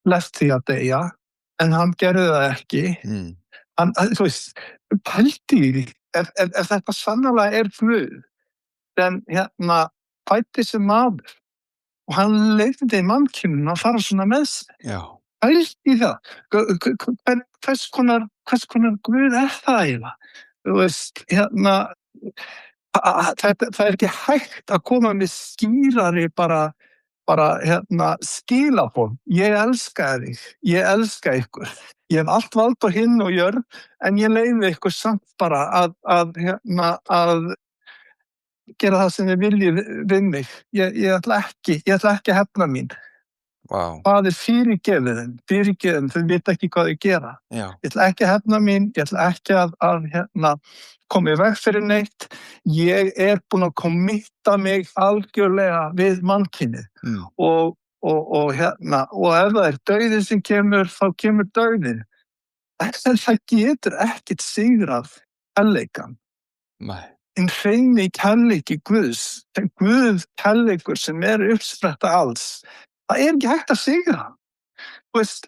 [SPEAKER 2] left því að deyja, en hann gerði það ekki. Þú veist, pældi í því, ef þetta sannarlega Guð, en fæddi sem maður og hann leyfði mannkyninu að fara svona með sig.
[SPEAKER 1] Já.
[SPEAKER 2] Pældi í það. Hvers konar Guð það eiginlega? Þú veist, það ekki hægt að koma með skýrari bara skilaboð. Ég elska þig, ég elska ykkur. Ég hef allt vald á hinn og jörð, en ég leyfi ykkur samt bara að gera það sem þið viljið við mig. Ég ætla ekki að hefna mín.
[SPEAKER 1] Wow.
[SPEAKER 2] Það fyrirgefið þeim, þau vita ekki hvað þau gera.
[SPEAKER 1] Já.
[SPEAKER 2] Ég ætla ekki að hefna mín, ég ætla ekki að koma í veg fyrir neitt. Ég búin að kommitta mig algjörlega við mannkynið. Og ef það dauðinn sem kemur, þá kemur dauðinn. En það getur ekkert sigrað kærleikann.
[SPEAKER 1] Nei.
[SPEAKER 2] En hreini kærleiki Guðs, Guð kærleikur sem uppspretta alls, það ekki hægt að sigra. Þú veist,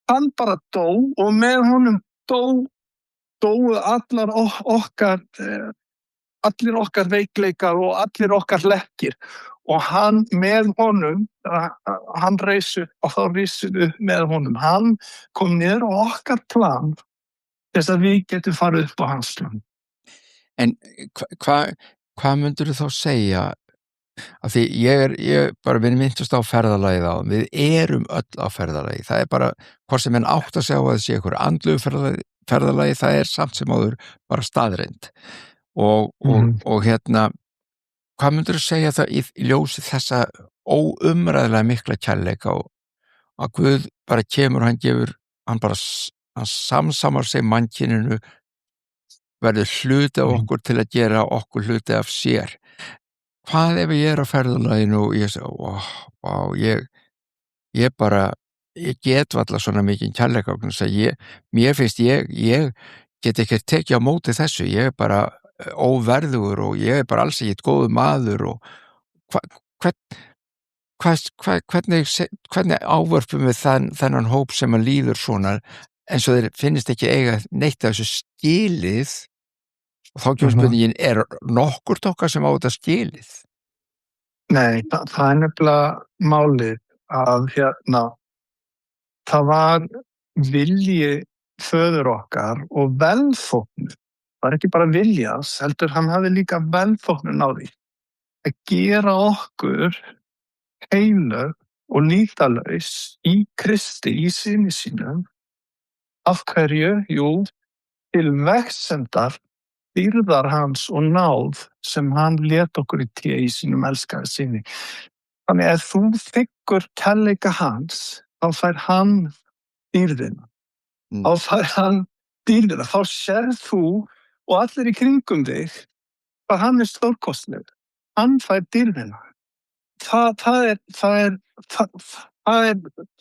[SPEAKER 2] hann bara dó og með honum dóu allir okkar veikleikar og allir okkar hlekkir. Og hann með honum, hann reis upp og þá reisum upp með honum. Hann kom niður á okkar plan þess að við getum farið upp á hans plan.
[SPEAKER 1] En hvað myndirðu þá segja? Af því ég bara minntust á ferðalagið á, við erum öll á ferðalagi. Það bara, hvort sem átt að segja að það sé einhver andlegu ferðalagi, það samt sem áður bara staðreind. Og hvað myndirðu segja það í ljósi þessa óumræðilega mikla kærleika og að Guð bara kemur, hann samsamar sig mannkyninu, verður hluti af okkur til að gera okkur hluti af sér. Hvað ef ég á ferðalaginu og ég segi, ég get varla svona mikið kærleika, mér finnst ég get ekki tekið á móti þessu, ég bara óverðugur og ég bara alls ekki góður maður og hvernig ávörpum við þennan hóp sem að líður svona en svo þeir finnist ekki eiga neitt af þessu skilið og þá kemur spurningin, nokkur okkar sem á þetta skilið?
[SPEAKER 2] Nei, það nefnilega málið að það var vilji föður okkar og velþóknun. Það ekki bara viljas, heldur hann hafði líka velþóknun á því að gera okkur heilög og nýtalaus í Kristi, í syni sínum. Af hverju? Jú, til vegsemdar dýrðar hans og náð sem hann lét okkur í té í sínum elskaða syni. Þannig ef þú þiggur kærleika hans, þá fær hann dýrðina. Þá fær hann dýrðina. Þá sérð þú og allir í kringum þig hvað hann stórkostlegur. Hann fær dýrðina. Það er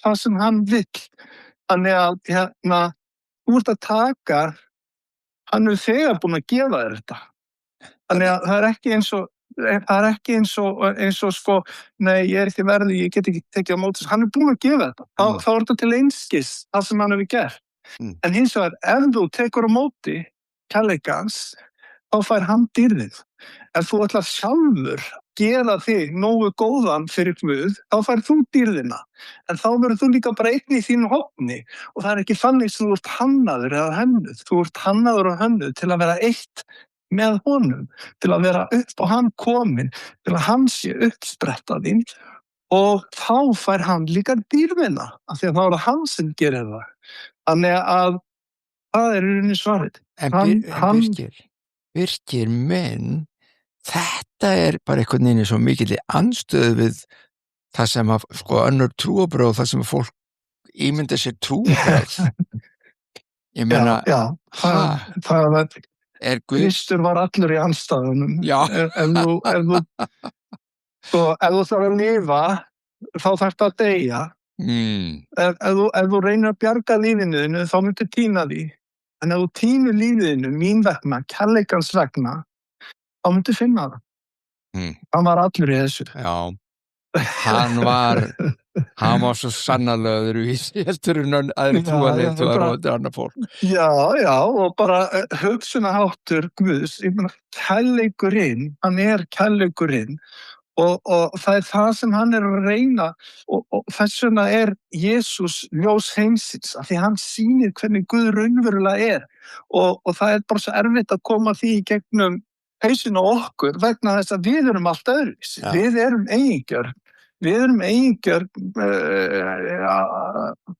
[SPEAKER 2] það sem hann vill. Þannig að þú ert að taka, hann þegar búinn að gefa þér þetta. Þannig að það er ekki eins og sko, nei, ég er ekki verði, ég get ekki tekið á móti, hann búinn að gefa þetta. Þá er þetta til einskis, það sem hann hefur gert. En hins vegar, ef þú tekur á móti kærleikans, þá fær hann dýrðið. Ef þú ætlar sjálfur gera þig nógu góðan fyrir Guð, þá fær þú dýrðina. En þá verður þú líka bara einn í þínu hofni. Og það er ekki þannig sem þú ert hannaður eða hönnuð. Þú ert hannaður og hönnuð til að vera eitt með honum, til að vera upp á hann komin, til að hann sé uppspretta þín. Og þá fær hann líka dýrðina, af því að þá er það hann sem gerir það. Þannig að það er í rauninni svarið.
[SPEAKER 1] En Birkir minn, þetta er bara einhvern veginn svo mikilli andstöðu við það sem að, sko, önnur trúarbrögð, það sem að fólk ímynda sér trúarbrögð. Ég meina,
[SPEAKER 2] það
[SPEAKER 1] er Guð...
[SPEAKER 2] Kristur var allur í andstæðunum.
[SPEAKER 1] Já.
[SPEAKER 2] Ef þú þarf að lifa, þá þarftu að deyja. Ef þú reynir að bjarga lífinu þínu, þá myndir týna því. En ef þú týnir lífinu þínu, mín vegna, kærleikans vegna, þá myndir finna það. Hann var allur í þessu.
[SPEAKER 1] Já, hann var svo sannarlega öðruvísi heldur en aðri trúarleiðtogar og annað fólk.
[SPEAKER 2] Já, og bara hugsunarháttur Guðs, ég meina, kærleikurinn, hann er kærleikurinn. Og það er það sem hann er að reyna og þess vegna er Jesús ljós heimsins, af því hann sýnir hvernig Guð raunverulega er og það er bara svo erfitt að koma því í gegnum hausinn á okkur vegna þess að við erum allt öðruvísi. Ja. Við erum eigingjar,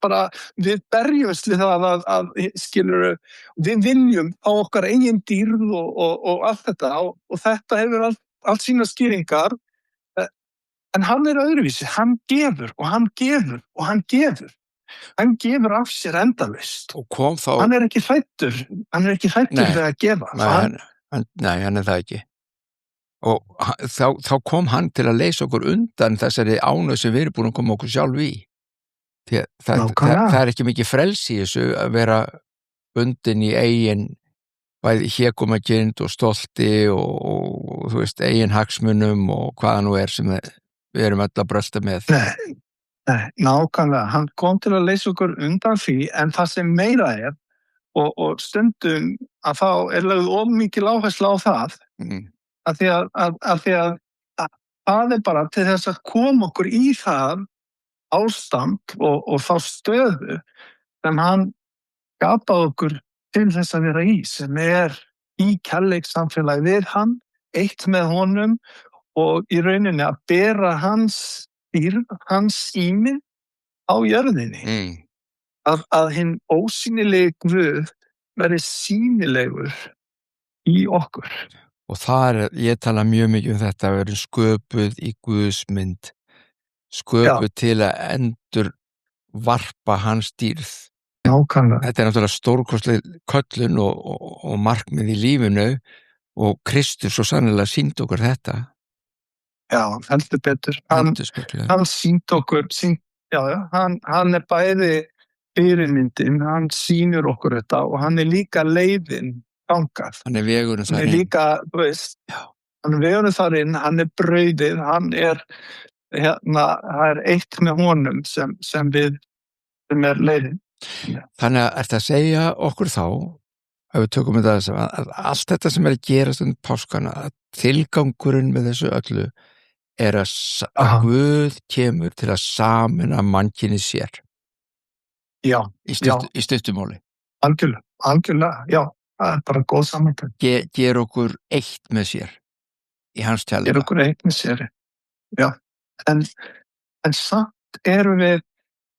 [SPEAKER 2] bara við berjumst við það að skilur, við viljum á okkar eigin dýrð og allt þetta og þetta hefur allt sína skýringar. En hann er öðruvísi, hann gefur og hann gefur og hann gefur. Hann gefur af sér endalaust.
[SPEAKER 1] Og kom þá...
[SPEAKER 2] Hann er ekki hræddur við að gefa.
[SPEAKER 1] Nei, hann er það ekki. Og þá kom hann til að leysa okkur undan þessari ánauð sem við erum búin að koma okkur sjálf í. Það er ekki mikið frelsi í þessu að vera bundin í eigin bæði hégómakennd og stolti og þú veist, eigin hagsmunum og hvaða nú er sem við erum öll að brölta með.
[SPEAKER 2] Nei, nákvæmlega. Hann kom til að leysa okkur undan því, en það sem meira er, og stundum að þá er lögð of mikil áhersla á það, af því að það er bara til þess að koma okkur í það ástand og þá stöðu sem hann skapaði okkur til þess að vera í, sem er í kærleikssamfélagi við hann, eitt með honum og í rauninni að bera hans ímynd á jörðinni. Að hinn ósýnilegi Guð verði sýnilegur í okkur.
[SPEAKER 1] Og ég tala mjög mikið þetta að vera sköpuð í Guðs mynd, sköpuð til að endur varpa hans dýrð.
[SPEAKER 2] Nákvæmlega.
[SPEAKER 1] Þetta er náttúrulega stórkostleg köllun og markmið í lífinu og Kristur svo sannlega sýndi okkur þetta.
[SPEAKER 2] Já, heldur betur. Hann sýndi okkur, hann er bæði fyrirmyndin, hann sýnir okkur þetta og hann er líka leiðin þangað.
[SPEAKER 1] Hann er vegurinn þar inn.
[SPEAKER 2] Hann er líka, hann er vegurinn þar inn, hann er brauðið, hann er, það er eitt með honum sem er leiðin.
[SPEAKER 1] Þannig að ertu að segja okkur þá, ef við tökum þetta að allt þetta sem er að gerast undir páskana, að tilgangurinn með þessu öllu er að Guð kemur til að sameina mannkyni sér.
[SPEAKER 2] Já.
[SPEAKER 1] Í stuttumáli.
[SPEAKER 2] Algjörlega, já. Það er bara góð samantæk.
[SPEAKER 1] Ger okkur eitt með sér í hans tjálfa.
[SPEAKER 2] Ger okkur eitt með sér, já. En samt erum við,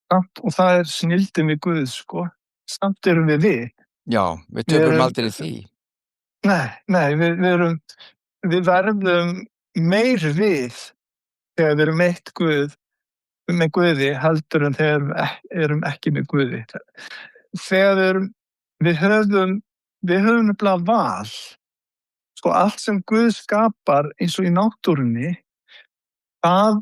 [SPEAKER 2] og það er snildin við Guð, sko. Samt erum við.
[SPEAKER 1] Já, við tökum aldrei því.
[SPEAKER 2] Nei, við verðum meir við þegar við erum eitt Guð, með Guði, heldur en þegar við erum ekki með Guði. Þegar við höfum nefnilega val, sko allt sem Guð skapar eins og í náttúrunni, það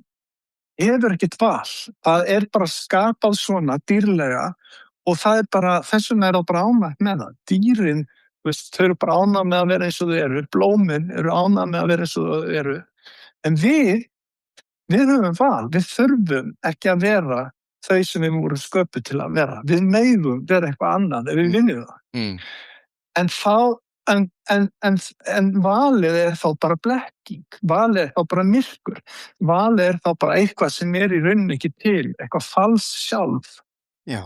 [SPEAKER 2] hefur ekkert val. Það bara skapað svona dýrlega og það bara, þess vegna það bara ánægt með það. Dýrin, þau eru bara ánægt með að vera eins og þau eru, blómin eru ánægt með að vera eins og þau eru, en við höfum val, við þurfum ekki að vera þau sem við vorum sköpuð til að vera. Við megum vera eitthvað annað ef við viljum það. En valið þá bara blekking, valið þá bara myrkur, valið þá bara eitthvað sem í rauninni ekki til, eitthvað fals sjálf.
[SPEAKER 1] Já.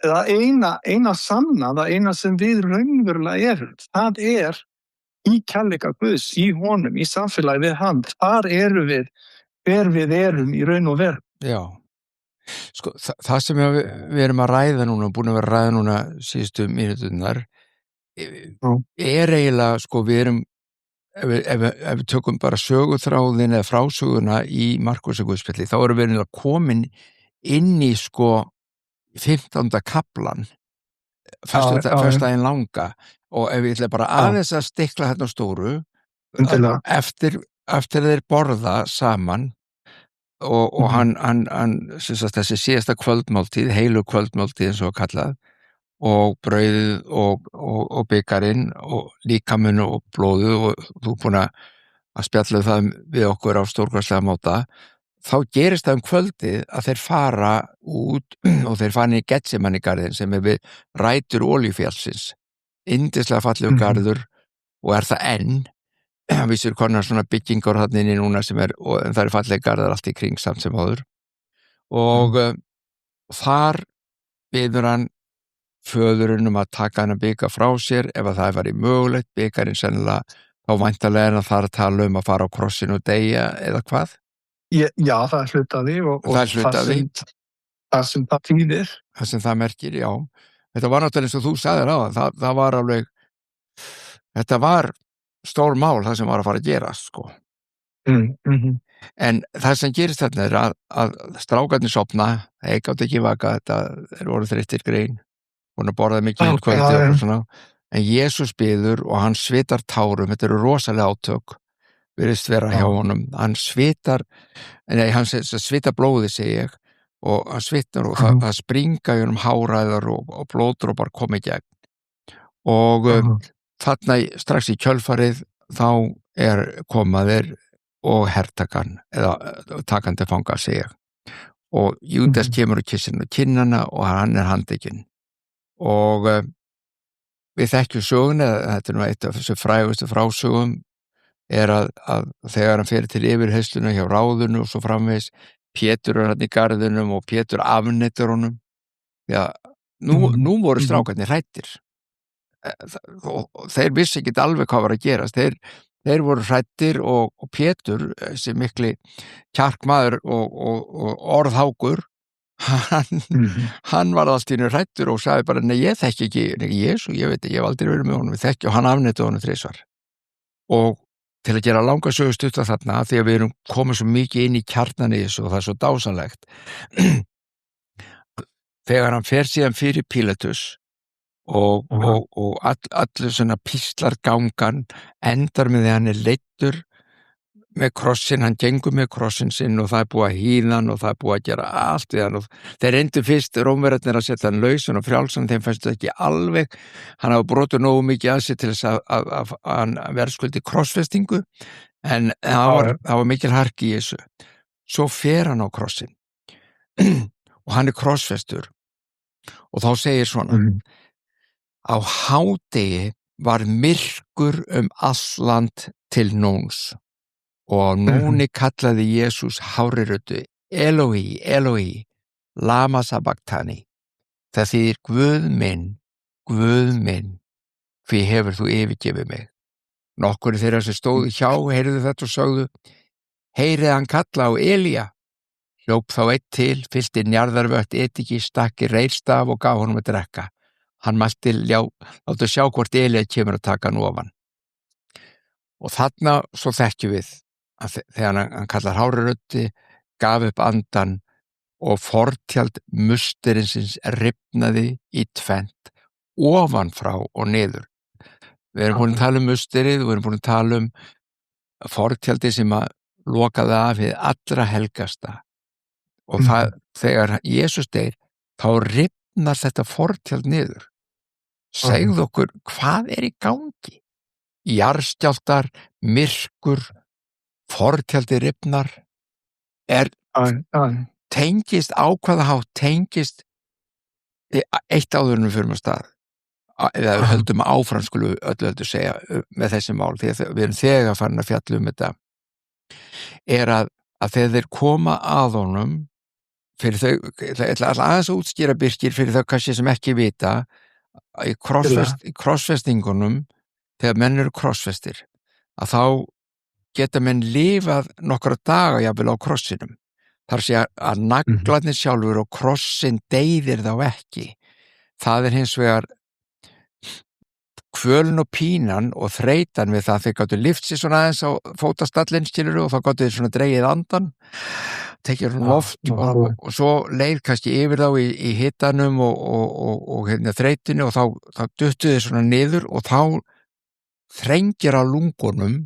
[SPEAKER 2] Það eina sanna, það eina sem við raunverulega erum, það í kærleika Guðs, í honum, í samfélagi við hann, þar erum við hver við erum í raun og veru.
[SPEAKER 1] Já, sko það sem við erum að ræða núna, búin að vera að ræða núna síðustu mínúturnar, eiginlega, sko við erum, ef við tökum bara söguþráðin eða frásöguna í Markúsar guðspjalli, þá erum við komin inn í sko 15. kaplan, föstudaginn langa, og ef við ætla bara aðeins að stikla hérna stóru, eftir þeir borða saman og hann þessi síðasta kvöldmáltíð, heilu kvöldmáltíð eins og kallað, og brauðið og bikarinn og líkaminn og blóðið, og þú búin að spjalla það við okkur á stórkostlega máta, þá gerist það kvöldið að þeir fara út og þeir fara í Getsemanigarðinn sem við rætur Olíufjallsins, yndislega fallegur garður og það enn. Vissir konar svona byggingar þarna inni núna sem en það falleg garðar allt í kring samt sem áður, og þar biður hann föðurinn að taka hann að bika frá sér ef að það væri mögulegt, bikarinn sennilega þá væntanlega að fara að tala að fara á krossinu og deyja eða hvað?
[SPEAKER 2] Já, það hlutaði og það sem það þýðir.
[SPEAKER 1] Það sem það merkir, já. Þetta var náttúrulega eins og þú sagðir á það var alveg, þetta var stór mál það sem var að fara að gera, sko. En það sem gerist þarna að strákarnir sofna, þeir gátu ekki vaka, þetta voru þreyttir grein, búin að borða mikið kvöldi og svona, en Jesús biður og hann svitar tárum, þetta eru rosalega átök, virðist vera hjá honum, hann svitar blóði, segi ég, og hann svitar og það springa í honum háræðar og blóðdropar komi í gegn, og þarna strax í kjölfarið þá komaðir og hertakan eða takandi fanga, segi ég, og Júdas kemur og kissir hann á kinnana og hann handtekinn, og við þekkjum söguna, þetta nú eitt af þessu frægustu frásögum, að þegar hann fer til yfirheyrsluna hjá ráðinu og svo framvegis, Pétur hann í garðinum og Pétur afneitar honum. Já, nú voru strákarnir hræddir. Þeir vissi ekki alveg hvað var að gerast. Þeir voru hræddir og Pétur, þessi mikli kjarkmaður og orðhákur, hann var allt í einu hræddur og sagði bara, nei, ég þekki ekki Jesú, ég veit ekki, ég hef aldrei verið með honum, ég þekki, og hann afneitaði honum 3 svar. Og til að gera langa sögu stutta þarna, því að við erum komið svo mikið inn í kjarnan í þessu og það er svo dásanlegt. Þegar hann fer síðan fyrir Pílatus og allur svona píslargangan endar með því hann leiddur með krossin, hann gengur með krossin sinn og það búið að hýða hann og það búið að gera allt við hann, og þeir reyndu fyrst Rómverjarnir að setja hann lausan og frjálsan, þeim fannst það ekki alveg, hann hafa brotið nógu mikið að sig til þess að hann verðskuldi krossfestingu, en það var mikil hark í þessu. Svo fer hann á krossin og hann krossfestur, og þá segir svona, á hádegi var myrkur allt land til nóns, og núni kallaði Jesús hárri röddu, Eloi, Eloi, lama sabachthani. Það þýðir Guð minn, hví hefur þú yfirgefið mig? Nokkur þeirra sem stóðu hjá heyrðu þetta og sögðu, heyrið hann kalla á Elía. Hljóp þá einn til, fyllti njarðarvött etiki, stakk í reyrstaf og gaf honum að drekka. Hann mælti, láttu sjá hvort Elía kemur að taka hann ofan. Og þarna svo þekkjum við að þegar hann kallar hárri röddi, gaf upp andan og fortjald musterinsins rifnaði í tvennt ofan frá og niður. Við erum búin að tala musterið og við erum búin að tala fortjaldi sem að lokaði af við allra helgasta og þegar Jesús deyr þá rifnar þetta fortjald niður. Segðu okkur, hvað í gangi? Jarðskjálftar, myrkur, fortjaldi rifnar, tengist ákvaða hátt, tengist eitt áður en við förum af stað, eða við höldum áfram skulum við öllu segja með þessi mál, því að við erum þegar farin að fjalla þetta, að þegar þeir koma að honum, fyrir þau, ég ætla aðeins að útskýra Birkir fyrir þau kannski sem ekki vita, í krossfestingunum, þegar menn eru krossfestir, að þá geta menn lifað nokkra daga jafnvel á krossinum. Þar sé að naglarnir sjálfur og krossin deyðir þá ekki. Það hins vegar kvölin og pínan og þreytan við það þeir gáttu lyft sér svona aðeins á fótastallinn skilurðu og þá gáttu þeir svona dregið andan, tekið svona loft og svo leið kannski yfir þá í hitanum og þreytinu og þá duttu þeir svona niður og þá þrengir á lungunum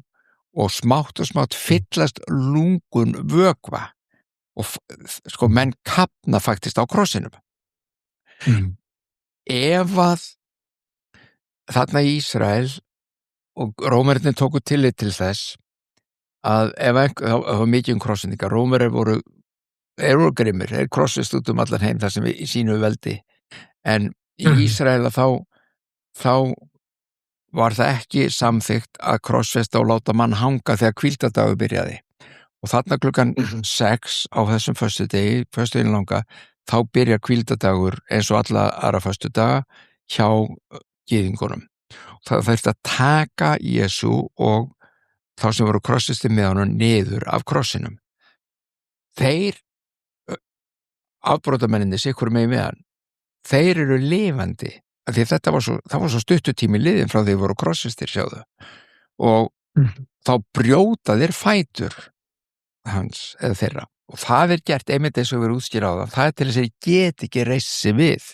[SPEAKER 1] og smátt fyllast lungun vökva og sko menn kafna faktist á krossinum. Ef að þarna í Ísrael og Rómverjarnir tóku tillit til þess að það var mikið krossendingar, Rómverjar voru grimmir, þeir krossist út allan heim þar sem í sínu veldi, en í Ísrael þá var það ekki samþykkt að krossfesta og láta mann hanga þegar hvíldadagur byrjaði. Og þarna klukkan 6 á þessum föstudegin langa, þá byrjar hvíldadagur eins og alla aðra föstudaga hjá gyðingunum. Það þurfti að taka Jesú og þá sem voru krossisti með honum niður af krossinum. Þeir, afbrotamenninni sikkur megin með hann, þeir eru lifandi. Því þetta var svo stuttutími liðin frá því voru krossistir sjáðu og þá brjóta þeir fætur hans eða þeirra og það gert einmitt eins og við útskýra á það til þess að þeir get ekki reisi við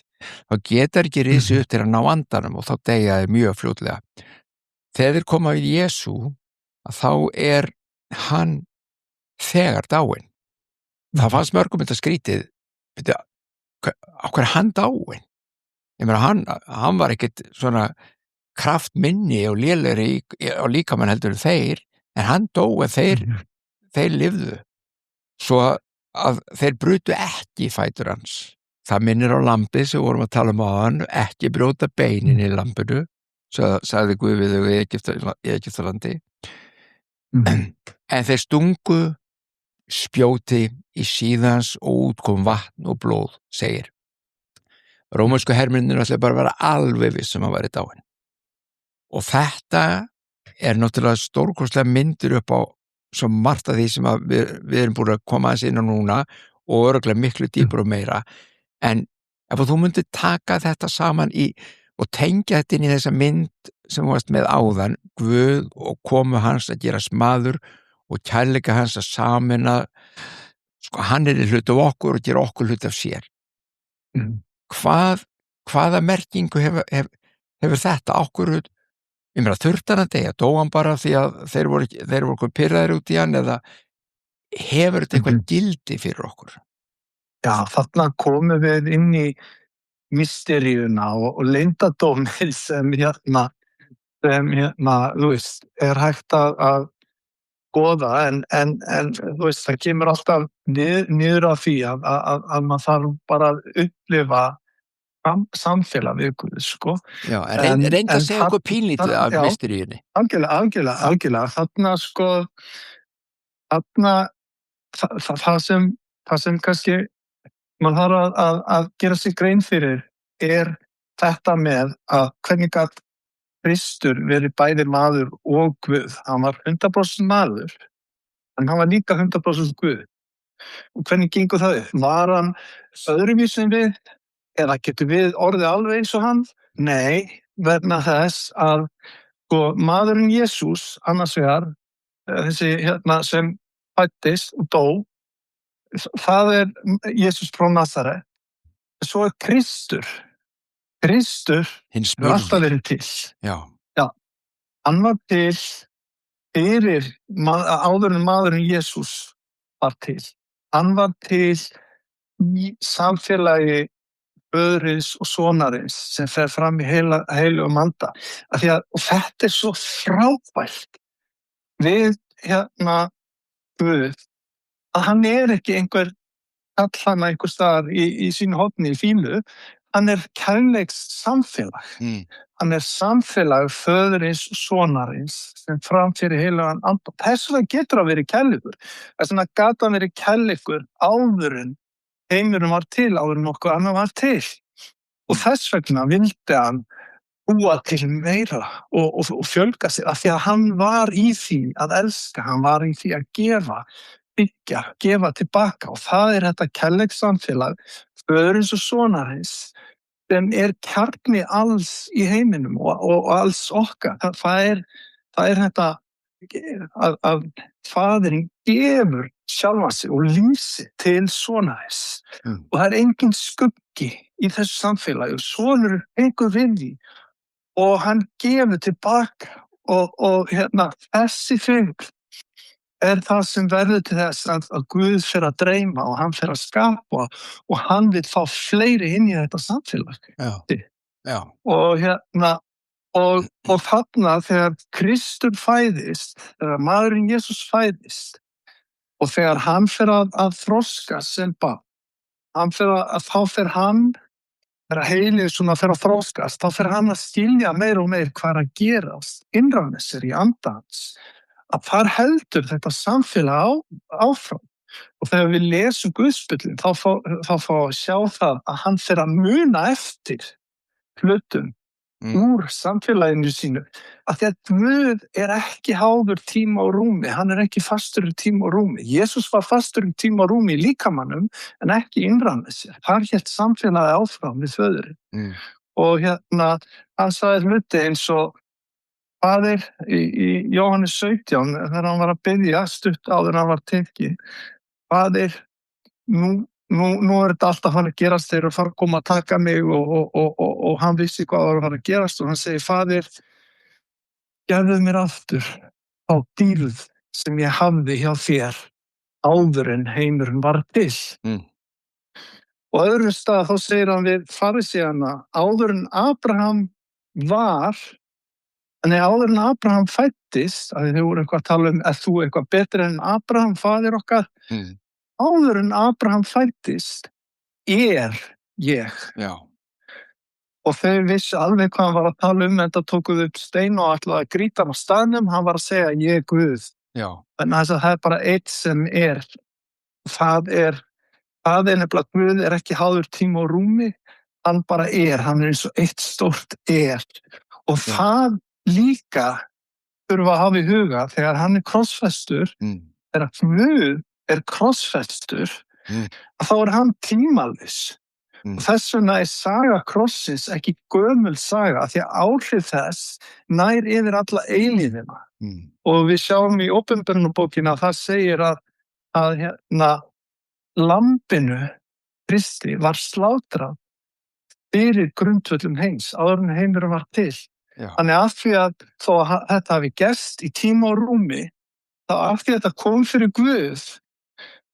[SPEAKER 1] þá getur ekki reisi upp til að ná andanum og þá deyja þeir mjög fljótlega. Þegar þeir koma við Jesú að þá hann þegar dáinn. Það fannst mörgum þetta skrítið á hver hann dáinn. Ég meina, hann var ekkert svona kraftminni og lélegri á líkamann heldur en þeir, en hann dó en þeir lifðu. Svo að þeir brutu ekki fætur hans. Það minnir á lambið sem vorum að tala á hann, ekki brjóta beinin í lambinu, sagði Guð við þau í Egyptalandi. En þeir stungu spjóti í síðans og útkom vatn og blóð, segir. Rómversku hermennirnir ætlaði bara að vera alveg viss að væri dáinn. Og þetta náttúrulega stórkostlega myndir upp á svo margt af því sem við erum búin að koma aðeins inn á núna og örugglega miklu dýpur og meira. En ef þú myndir taka þetta saman og tengja þetta inn í þessa mynd sem varst með áðan, Guð og komu hans að gerast maður og kærleika hans að sameina, sko hann í hluti af okkur og gera okkur hluti af sér. Hvaða merkingu hefur þetta okkur þurfti hann að deyja, dó hann bara því að þeir voru pirraðir út í hann eða hefur þetta eitthvað gildi fyrir okkur?
[SPEAKER 2] Já, þarna komum við inn í mysteríuna og leyndardóminn sem þú veist, hægt að goða en þú veist, það kemur alltaf niður á því að maður þarf bara að upplifa samfélag við Guð, sko.
[SPEAKER 1] Já, reynda að segja okkur pínlítið af mysteríunni.
[SPEAKER 2] Algjörlega. Þarna, sko, það sem kannski maður þarf að gera sig grein fyrir þetta með að hvernig gat Kristur verið bæði maður og Guð. Hann var 100% maður, en hann var líka 100% Guð. Og hvernig gengur það upp? Var hann öðruvísi en við? Eða getur við orðið alveg eins og hann? Nei, vegna þess að sko, maðurinn Jesús, annars vegar, þessi sem fæddist og dó, það Jesús frá Nasaret. Svo Kristur. Kristur hefur alltaf verið til.
[SPEAKER 1] Já.
[SPEAKER 2] Já. Hann var til fyrir áður en maðurinn Jesús var til. Hann var til í samfélagi Föðurins og Sonarins sem fer fram í heilugum anda. Og þetta svo frábært við Guð, að hann ekki einhver kall einhver staðar í sínu horni í fílu, hann kærleiks samfélag. Hann samfélag Föðurins og Sonarins sem fram fyrir heilugan anda. Þess vegna getur hann verið kærleikur. Þess vegna gat hann verið kærleikur áður en heimurinn var til, áður en nokkuð annar var til. Og þess vegna vildi hann búa til meira og fjölga sig, af því að hann var í því að elska, hann var í því að gefa, byggja, gefa tilbaka. Og það þetta kærleikssamfélag Föðurins og Sonarins sem kjarni alls í heiminum og alls okkar. Það þetta að Faðirinn gefur sjálfan sig og lífsið til sonarins. Og það engin skuggi í þessu samfélagi og sonur tekur við því og hann gefur tilbaka og þessi fugl það sem verður til þess að Guð fer að dreyma og hann fer að skapa og hann vil fá fleiri inn í þetta samfélag.
[SPEAKER 1] Já.
[SPEAKER 2] Og þarna þegar Kristur fæðist, þegar maðurinn Jesús fæðist og þegar hann fer að þroskast sem barn, þá fer hann, þegar heilið fer að þroskast, þá fer hann að skilja meira og meira hvað að gerast innra með sér í anda hans, að þar heldur þetta samfélag áfram. Og þegar við lesum Guðspjöllin, þá fá að sjá það að hann fer að muna eftir hlutum úr samfélaginu sínu, að því að Guð ekki háður tíma og rúmi, hann ekki fastur í tíma og rúmi. Jesús var fastur í tíma og rúmi í líkamannum en ekki innra með sér. Þar hélt samfélagið áfram við Föðurinn. Og hann sagði hluti eins og Faðir í Jóhannes 17, þegar hann var að biðja stutt áður en hann var tekinn. Faðir, nú þetta alltaf að fara að gerast, þeir að fara að koma að taka mig og hann vissi hvað var að fara að gerast og hann segi, Faðir, gefðu mér aftur á dýrð sem ég hafði hjá þér áður en heimurinn var til. Og öðrum stað þá segir hann við farisíana, áður en Abraham fæddist, að þau voru eitthvað að tala þú eitthvað betri en Abraham, faðir okkar, áður en Abraham fæddist ég.
[SPEAKER 1] Já.
[SPEAKER 2] Og þau vissi alveg hvað hann var að tala en það tókuð upp stein og ætlaði að grýta hann á staðnum, hann var að segja ég Guð.
[SPEAKER 1] Já.
[SPEAKER 2] En það bara eitt sem það nefnilega Guð ekki háður tíma og rúmi, hann bara hann eins og eitt stórt og það líka þurfa að hafa í huga þegar hann krossfestur, þegar Guð krossfestur, að þá hann tímalaus. Og þess vegna saga krossins ekki gömul saga, því að áhrif þess nær yfir alla eilífina. Og við sjáum í Åpenbarunarbókinni að það segir að lambinu Kristi var slátrað fyrir grundvöllum heims, áður en heimurinn var til. Þannig að því að þó að þetta hafi gerst í tíma og rúmi, þá að því að þetta kom fyrir Guð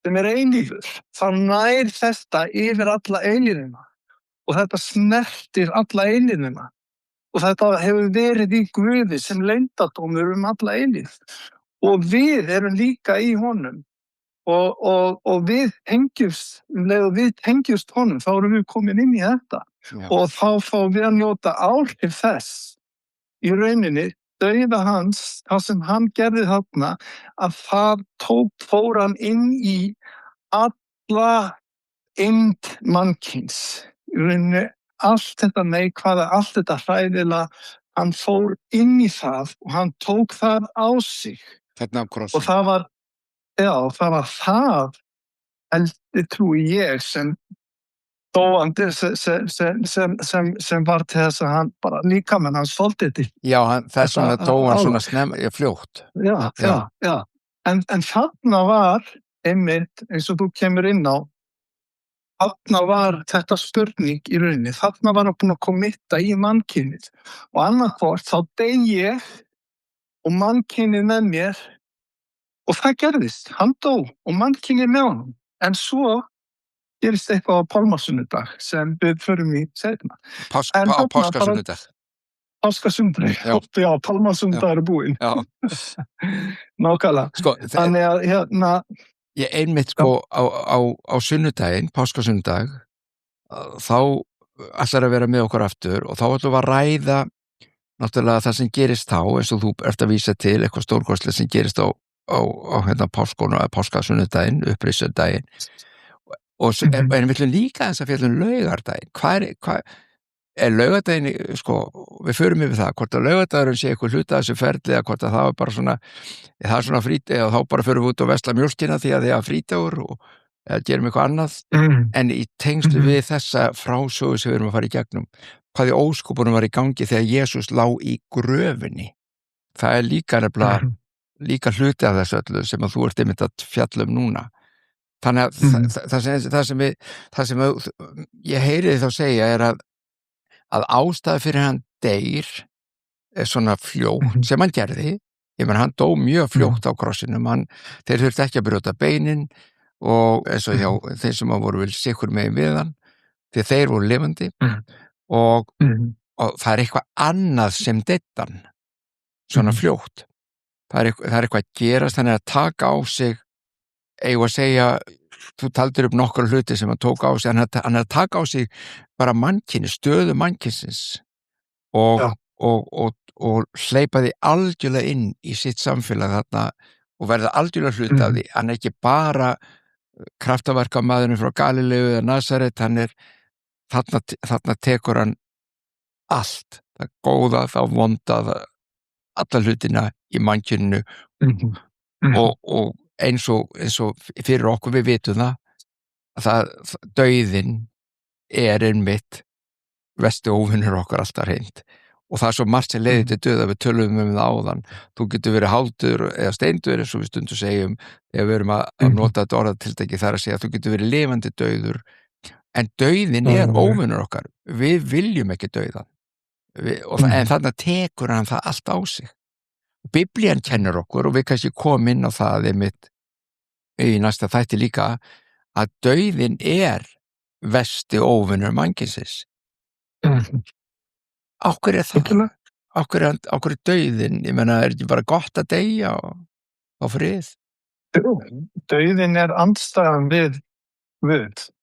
[SPEAKER 2] sem eilífur, þá nær þetta yfir alla eilífina og þetta snertir alla eilífina og þetta hefur verið í Guði sem leyndardómur alla eilíf og við erum líka í honum og við tengjumst honum, þá erum við komin inn í þetta. Og þá fáum við að njóta áhrif þess í rauninni dauða hans, það sem hann gerði þarna, að það fór hann inn í alla eymd mannkyns. Í rauninni allt þetta neikvæða, allt þetta hræðilega, hann fór inn í það og hann tók það á sig.
[SPEAKER 1] Þarna af krossin.
[SPEAKER 2] Og það var það, heldur trúi ég, sem dóandi sem var til þess að hann bara líkaminn hans þoldi þetta.
[SPEAKER 1] Já, þess vegna dó hann svona fljótt.
[SPEAKER 2] Já. En þarna var einmitt, eins og þú kemur inn á, þarna var þetta spurning í rauninni, þarna var hann búinn að kommitta í mannkynið og annarkvort þá dey ég og mannkynið með mér og það gerðist, hann dó og mannkynið með honum, en svo gerist eitthvað á pálmasunnudag sem við förum í seinna.
[SPEAKER 1] Á páskasunnudag.
[SPEAKER 2] Páskasunnudag, já, pálmasunnudag er búinn.
[SPEAKER 1] Já.
[SPEAKER 2] Nákvæmlega.
[SPEAKER 1] Sko,
[SPEAKER 2] þannig að hérna
[SPEAKER 1] ég einmitt sko á sunnudaginn, páskasunnudag, þá ætlar að vera með okkur aftur og þá ætlum við að ræða náttúrulega það sem gerist þá, eins og þú ert að vísa til eitthvað stórkostlegt sem gerist á páskasunnudaginn, uppreisudaginn. Og en við viljum líka þess að fjallum laugardaginn. Hvað er laugardaginn, sko, við förum yfir það, hvort að laugardagurinn sé eitthvað hluta þessu ferli eða hvort að það er bara svona, það er svona frítag og þá bara förum við út og vesla mjólkina því að það er frítagur og gerum eitthvað annað. En í tengslu við þessa frásögu sem við erum að fara í gegnum, hvað í óskopunum var í gangi þegar Jesús lá í gröfinni. Það er líka nefnilega, líka hluti af þessu öllu sem að þú ert einmitt að fjalla núna. Þannig að það sem ég heyri þá segja er að ástæða fyrir hann deyr er svona fljótt sem hann gerði. Ég menn hann dó mjög fljótt á krossinum, þeir þurfti ekki að brjóta beinin og eins og hjá þeir sem voru vel sikur megin við hann, því þeir voru lifandi og það er eitthvað annað sem deytti hann svona fljótt. Það er eitthvað að gerast, þannig að taka á sig, eigum að segja, þú taldir upp nokkra hluti sem hann tók á sig, hann er að taka á sig bara mannkyni, stöðu mannkynsins og hleypa því algjörlega inn í sitt samfélag þarna og verða algjörlega hluti af því. Hann er ekki bara kraftaverka maðurinn frá Galileu eða Nasaret, hann er þarna tekur hann allt, það góða, það vonda, alla hlutina í mannkyninu og eins og fyrir okkur við vitum það dauðinn er einmitt versti óvinnur okkar alltaf hreint og það er svo margt sem leiðir til dauða, við tölum það áðan, þú getur verið hálfdur eða steindur eins og við stundum segjum ef við erum að nota þetta orðatiltæki þar að segja að þú getur verið lifandi dauður en dauðinn er óvinnur okkar, við viljum ekki dauðan en þarna tekur hann það allt á sig. Biblían kennir okkur og við kannski komum inn á það einmitt í næsta þætti líka að dauðinn er versti óvinnur mannkynsins. Á hverju er það? Á hverju er dauðinn? Ég meina, er ekki bara gott að deyja á frið?
[SPEAKER 2] Dauðinn er andstæðan við Guð.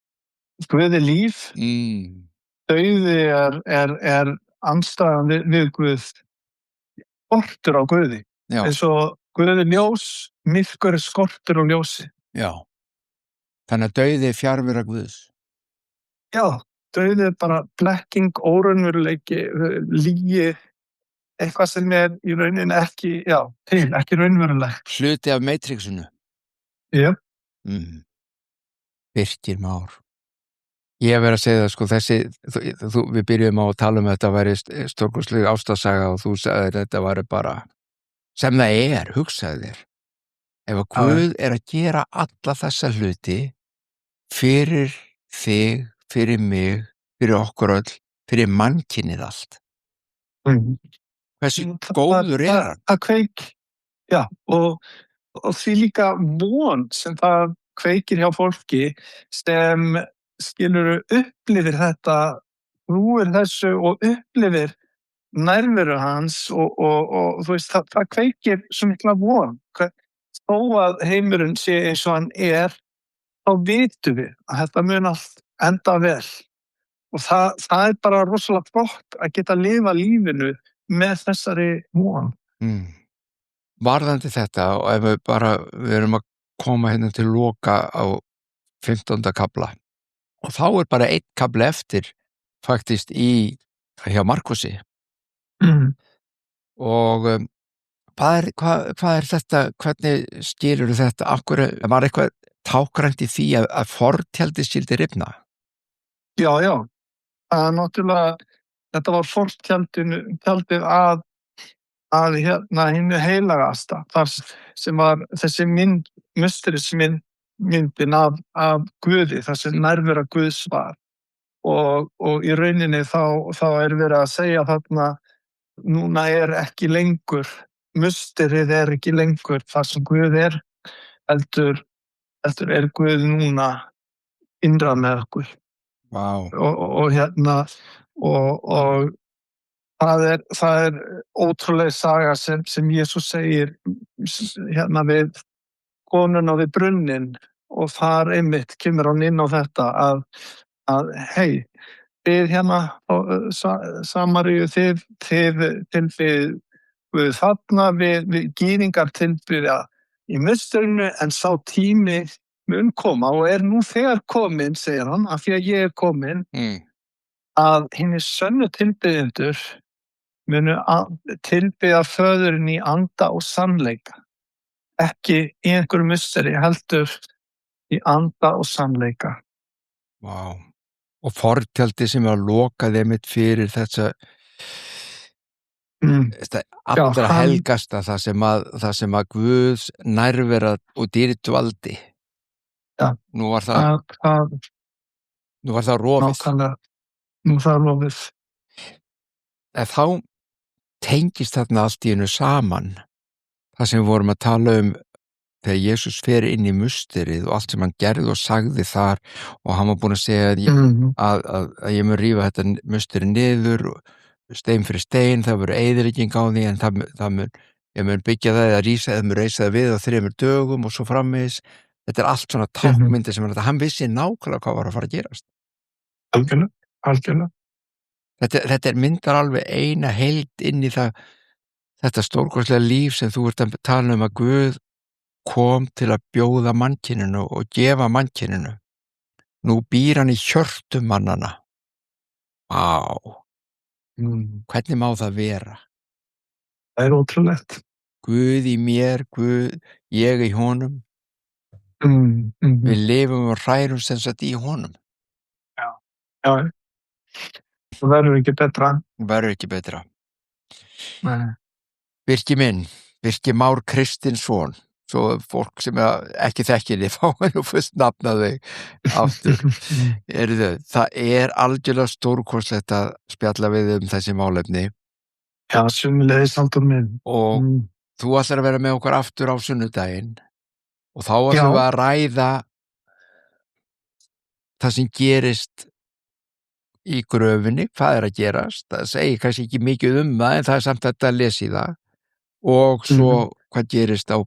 [SPEAKER 2] Guð er líf. Dauði er andstæðan við Guð. Skortur á Guði. Eins og Guð er ljós, myrkur er skortur á ljósi.
[SPEAKER 1] Já. Þannig að dauði er fjarvera Guðs.
[SPEAKER 2] Já, dauði er bara blekking, óraunveruleiki, lygi, eitthvað sem er í rauninni ekki raunverulegt.
[SPEAKER 1] Hluti af Matrixinu.
[SPEAKER 2] Já.
[SPEAKER 1] Birkir Már. Ég hef verið að segja það, sko, við byrjum á að tala um að þetta væri stórkostleg ástarsaga og þú sagðir að þetta væri bara sem það er, hugsaðu þér. Ef að Guð er að gera alla þessa hluti fyrir þig, fyrir mig, fyrir okkur öll, fyrir mannkynið allt. Hversu góður er hann?
[SPEAKER 2] Það kveik, já, og því líka von sem það kveikir hjá fólki sem skilur upplifir þetta, trúir þessu og upplifir nærveru hans og þú veist, það kveikir svo mikla von. Þó að heimurinn sé eins og hann er, þá vitum við að þetta mun allt enda vel. Og það er bara rosalega flott að geta lifa lífinu með þessari von.
[SPEAKER 1] Varðandi þetta, og ef við erum að koma hérna til loka á 15. kafla, og þá er bara einn kafli eftir faktist hjá Markusi. Og hvað er þetta, hvernig skilur þetta, var eitthvað tákrænt í því að fortjaldi skyldi rifna?
[SPEAKER 2] Já, náttúrulega, þetta var fortjaldið að hinu heilagasta, þar sem var þessi myndin af Guði, þar sem nærvera Guðs var. Og í rauninni þá verið að segja þarna, núna ekki lengur, musterið ekki lengur þar sem Guð heldur Guð núna innra með okkur.
[SPEAKER 1] Wow.
[SPEAKER 2] Og það ótrúleg saga sem Jesús segir við konuna við brunninn, og þar einmitt kemur hann inn á þetta að hei, þið Samaríu, þið tilbyðið Guð þarna, við gyðingar tilbyðja í musterinu, en sá tími mun koma og nú þegar kominn, segir hann, af því að ég kominn, að hinir sönnu tilbyðjendur munu tilbyðja föðurinn í anda og sannleika, ekki í einhverju musteri, heldur í anda og sannleika.
[SPEAKER 1] Vá. Og fortjaldi sem lokaði einmitt fyrir þetta allra helgasta, það sem að Guðs nærvera og dýrdvaldi.
[SPEAKER 2] Já.
[SPEAKER 1] Nú var það rofið.
[SPEAKER 2] Nú það rofið.
[SPEAKER 1] En þá tengist þarna allt í einu saman, það sem við vorum að tala þegar Jesús fer inn í musterið og allt sem hann gerði og sagði þar, og hann var búinn að segja að ég mun rífa þetta musterið niður, stein fyrir stein, það verður eyðilegging á því, en ég mun byggja það eða mun reisa það við á 3 dögum og svo framvegis. Þetta allt svona tákmyndir sem hann vissi nákvæmlega hvað var að fara að gerast.
[SPEAKER 2] Algjörlega.
[SPEAKER 1] Þetta myndar alveg eina heild inn í þetta stórkostlega líf sem þú ert að tala að Guð kom til að bjóða mannkyninu og gefa mannkyninu. Nú býr hann í hjörtum mannana. Vá. Hvernig má það vera?
[SPEAKER 2] Það ótrúlegt.
[SPEAKER 1] Guð í mér, Guð, ég í honum. Við lifum og hrærum sem sagt í honum.
[SPEAKER 2] Já. Það verður ekki betra. Nei. Birkir Már Kristinsson, svo fólk sem ekki þekkir þið fá nú fyrst nafna þau aftur. Það algjörlega stórkostlegt að spjalla við þessi málefni. Já, sömuleiðis, Halldór minn.
[SPEAKER 1] Og þú ætlar að vera með okkur aftur á sunnudaginn, og þá ætlum við að ræða það sem gerist í gröfinni, hvað að gerast. Það segir kannski ekki mikið það, en það samt þetta að lesa í það. Og svo hvað gerist á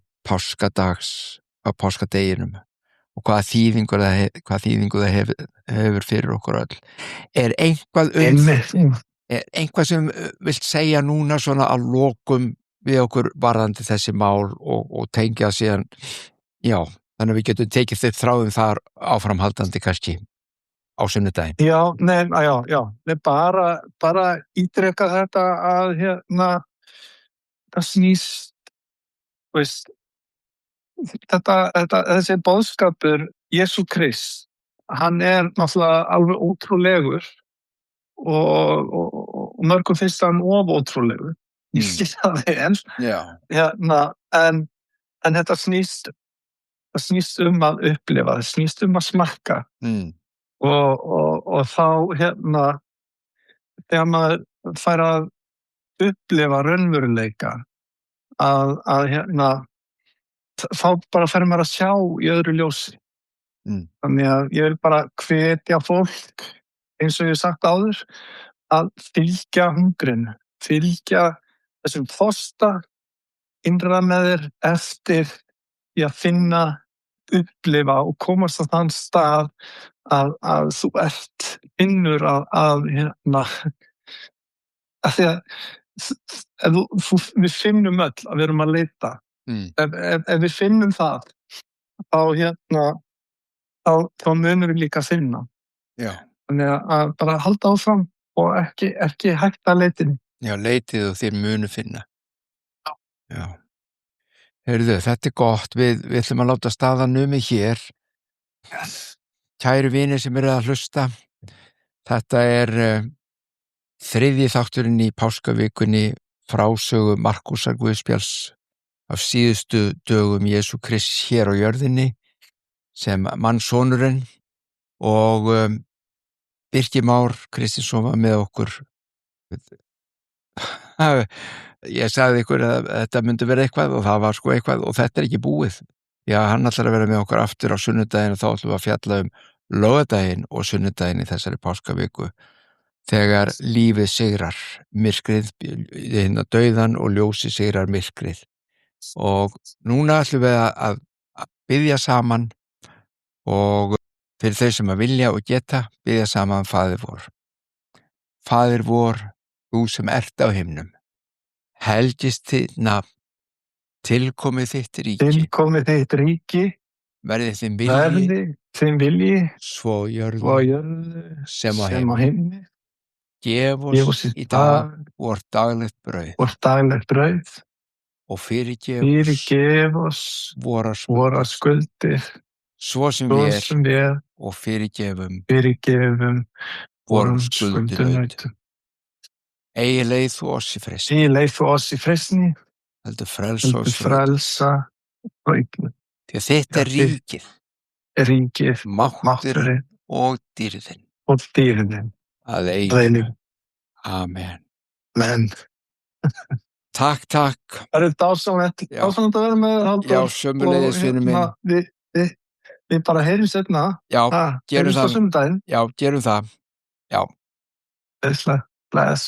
[SPEAKER 1] páskadeginum, og hvaða þýðingu það hefur fyrir okkur öll. Eitthvað sem vilt segja núna svona að lokum við okkur varðandi þessi mál og tengja síðan, þannig að við getum tekið þau þráðum þar áframhaldandi kannski á sunnudaginn. Nei, bara ítreka þetta að það snýst, þessi boðskapur Jesú Krist, hann náttúrulega alveg ótrúlegur og mörgum finnst hann ótrúlegur. Ég skil það en þetta snýst að upplifa, það snýst að smakka. Og þá þegar maður fær að upplifa raunveruleika, þá bara fer maður að sjá í öðru ljósi. Þannig að ég vil bara hvetja fólk, eins og ég sagt áður, að fylgja hungrinu, fylgja þessum þorsta innra með þér eftir í að finna, upplifa og komast á þann stað að þú finnur að því að við finnum öll að við erum að leita. Ef við finnum það, þá munum við líka finna. Þannig að bara halda áfram og ekki hætta leitinni. Já, leitið og þér munu finna. Já. Heyrðu, þetta gott. Við ætlum að láta staðan numið hér. Kæru vinir sem eru að hlusta, Þetta þriðji þátturinn í páskavikunni, frásögu Markúsar Guðspjalls af síðustu dögum Jesú Krists hér á jörðinni sem mannssonurinn, og Birkir Már Kristinsson var með okkur. Ég sagði ykkur að þetta myndi vera eitthvað og það var sko eitthvað, og þetta ekki búið. Já, hann ætlar að vera með okkur aftur á sunnudaginn og þá ætlum við að fjalla laugardaginn og sunnudaginn í þessari páskaviku, þegar lífið sigrar myrkrið, dauðan, og ljósið sigrar myrkrið. Og núna ætlum við að biðja saman, og fyrir þau sem að vilja og geta, biðja saman Faðir vor. Faðir vor, þú sem ert á himnum, helgist þitt nafn, tilkomið þitt ríki, verði þinn vilji, svo jörðu sem á himni. Gef oss í dag vort daglegt brauð, og fyrirgef oss våra skuldir, svo sem við og fyrirgefum vorum skuldinautum. Eigi leið þú oss í freistni, heldur frelsa því að þitt ríkið, mátturinn og dýrðin að eilífu. Amen. Takk.
[SPEAKER 2] Það dásamlegt að vera með þér, Halldór.
[SPEAKER 1] Já, sömuleiðis, vinur minn.
[SPEAKER 2] Við bara heyrum seinna.
[SPEAKER 1] Já, gerum það.
[SPEAKER 2] Heyrumst á sunnudaginn.
[SPEAKER 1] Já, gerum það. Já.
[SPEAKER 2] Bless.